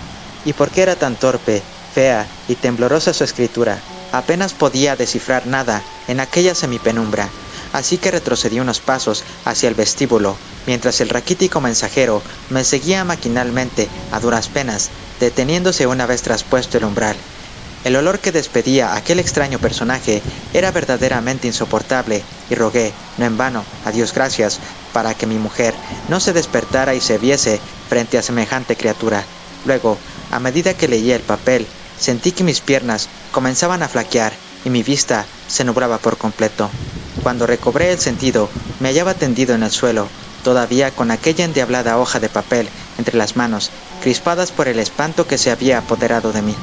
¿Y por qué era tan torpe, fea y temblorosa su escritura? Apenas podía descifrar nada en aquella semipenumbra. Así que retrocedí unos pasos hacia el vestíbulo, mientras el raquítico mensajero me seguía maquinalmente a duras penas, deteniéndose una vez traspuesto el umbral. El olor que despedía aquel extraño personaje era verdaderamente insoportable, y rogué, no en vano, a Dios gracias, para que mi mujer no se despertara y se viese frente a semejante criatura. Luego, a medida que leía el papel, sentí que mis piernas comenzaban a flaquear y mi vista se nublaba por completo. Cuando recobré el sentido, me hallaba tendido en el suelo, todavía con aquella endiablada hoja de papel entre las manos, crispadas por el espanto que se había apoderado de mí.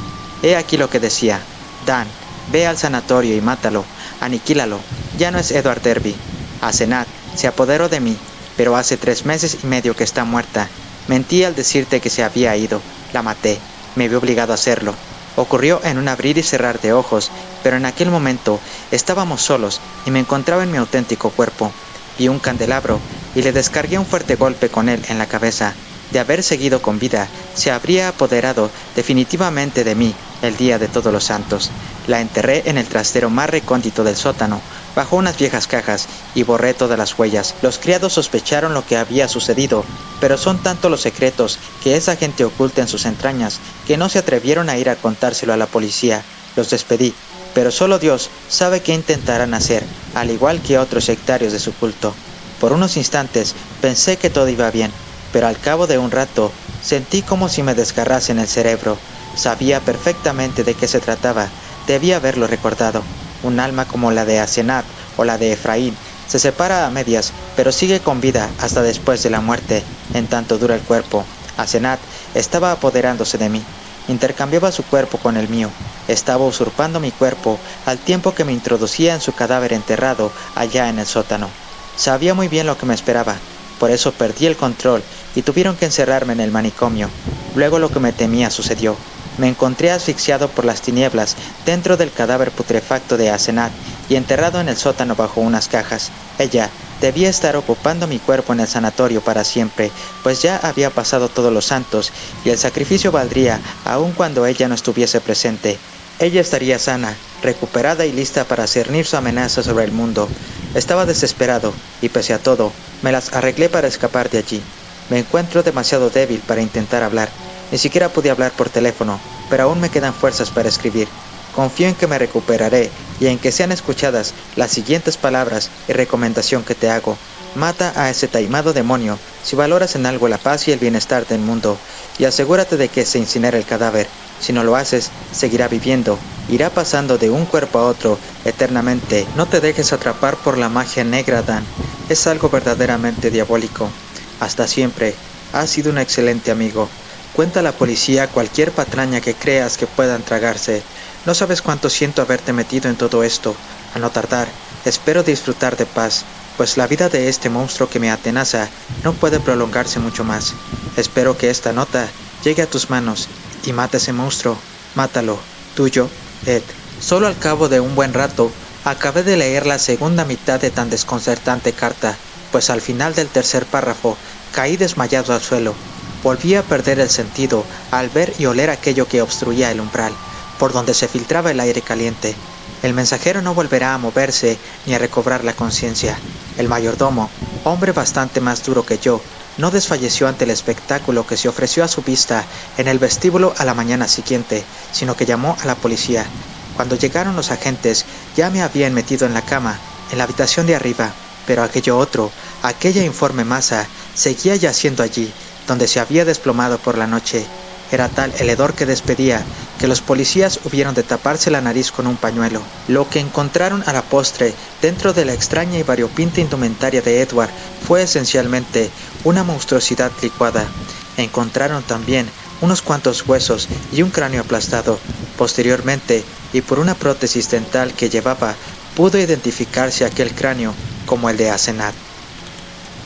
He aquí lo que decía: Dan, ve al sanatorio y mátalo, aniquílalo, ya no es Edward Derby. Asenath se apoderó de mí, pero hace 3 meses y medio que está muerta. Mentí al decirte que se había ido, la maté, me vi obligado a hacerlo. Ocurrió en un abrir y cerrar de ojos, pero en aquel momento estábamos solos y me encontraba en mi auténtico cuerpo. Vi un candelabro y le descargué un fuerte golpe con él en la cabeza. De haber seguido con vida, se habría apoderado definitivamente de mí el día de Todos los Santos. La enterré en el trastero más recóndito del sótano, bajo unas viejas cajas, y borré todas las huellas. Los criados sospecharon lo que había sucedido, pero son tanto los secretos que esa gente oculta en sus entrañas, que no se atrevieron a ir a contárselo a la policía. Los despedí, pero solo Dios sabe qué intentarán hacer, al igual que otros sectarios de su culto. Por unos instantes pensé que todo iba bien, pero al cabo de un rato sentí como si me desgarrasen el cerebro. Sabía perfectamente de qué se trataba, debía haberlo recordado. Un alma como la de Asenath o la de Efraín se separa a medias, pero sigue con vida hasta después de la muerte, en tanto dura el cuerpo. Asenath estaba apoderándose de mí, intercambiaba su cuerpo con el mío, estaba usurpando mi cuerpo al tiempo que me introducía en su cadáver enterrado allá en el sótano. Sabía muy bien lo que me esperaba, por eso perdí el control y tuvieron que encerrarme en el manicomio. Luego lo que me temía sucedió. Me encontré asfixiado por las tinieblas dentro del cadáver putrefacto de Asenath y enterrado en el sótano bajo unas cajas. Ella debía estar ocupando mi cuerpo en el sanatorio para siempre, pues ya había pasado Todos los Santos y el sacrificio valdría aun cuando ella no estuviese presente. Ella estaría sana, recuperada y lista para cernir su amenaza sobre el mundo. Estaba desesperado y pese a todo, me las arreglé para escapar de allí. Me encuentro demasiado débil para intentar hablar. Ni siquiera pude hablar por teléfono, pero aún me quedan fuerzas para escribir. Confío en que me recuperaré y en que sean escuchadas las siguientes palabras y recomendación que te hago. Mata a ese taimado demonio si valoras en algo la paz y el bienestar del mundo, y asegúrate de que se incinere el cadáver. Si no lo haces, seguirá viviendo, irá pasando de un cuerpo a otro eternamente. No te dejes atrapar por la magia negra, Dan. Es algo verdaderamente diabólico. Hasta siempre. Has sido un excelente amigo. Cuenta a la policía cualquier patraña que creas que puedan tragarse. No sabes cuánto siento haberte metido en todo esto. A no tardar, Espero disfrutar de paz, pues la vida de este monstruo que me atenaza no puede prolongarse mucho más. Espero que esta nota llegue a tus manos y mata a ese monstruo. Mátalo. Tuyo, Ed. Solo al cabo de un buen rato, acabé de leer la segunda mitad de tan desconcertante carta, pues al final del tercer párrafo caí desmayado al suelo. Volví a perder el sentido al ver y oler aquello que obstruía el umbral, por donde se filtraba el aire caliente. El mensajero no volverá a moverse ni a recobrar la conciencia. El mayordomo, hombre bastante más duro que yo, no desfalleció ante el espectáculo que se ofreció a su vista en el vestíbulo a la mañana siguiente, sino que llamó a la policía. Cuando llegaron los agentes, ya me habían metido en la cama, en la habitación de arriba, pero aquello otro, aquella informe masa, seguía yaciendo allí, donde se había desplomado por la noche. Era tal el hedor que despedía, que los policías hubieron de taparse la nariz con un pañuelo. Lo que encontraron a la postre, dentro de la extraña y variopinta indumentaria de Edward, fue esencialmente una monstruosidad licuada. Encontraron también unos cuantos huesos y un cráneo aplastado. Posteriormente, y por una prótesis dental que llevaba, pudo identificarse aquel cráneo como el de Asenat.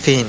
Fin.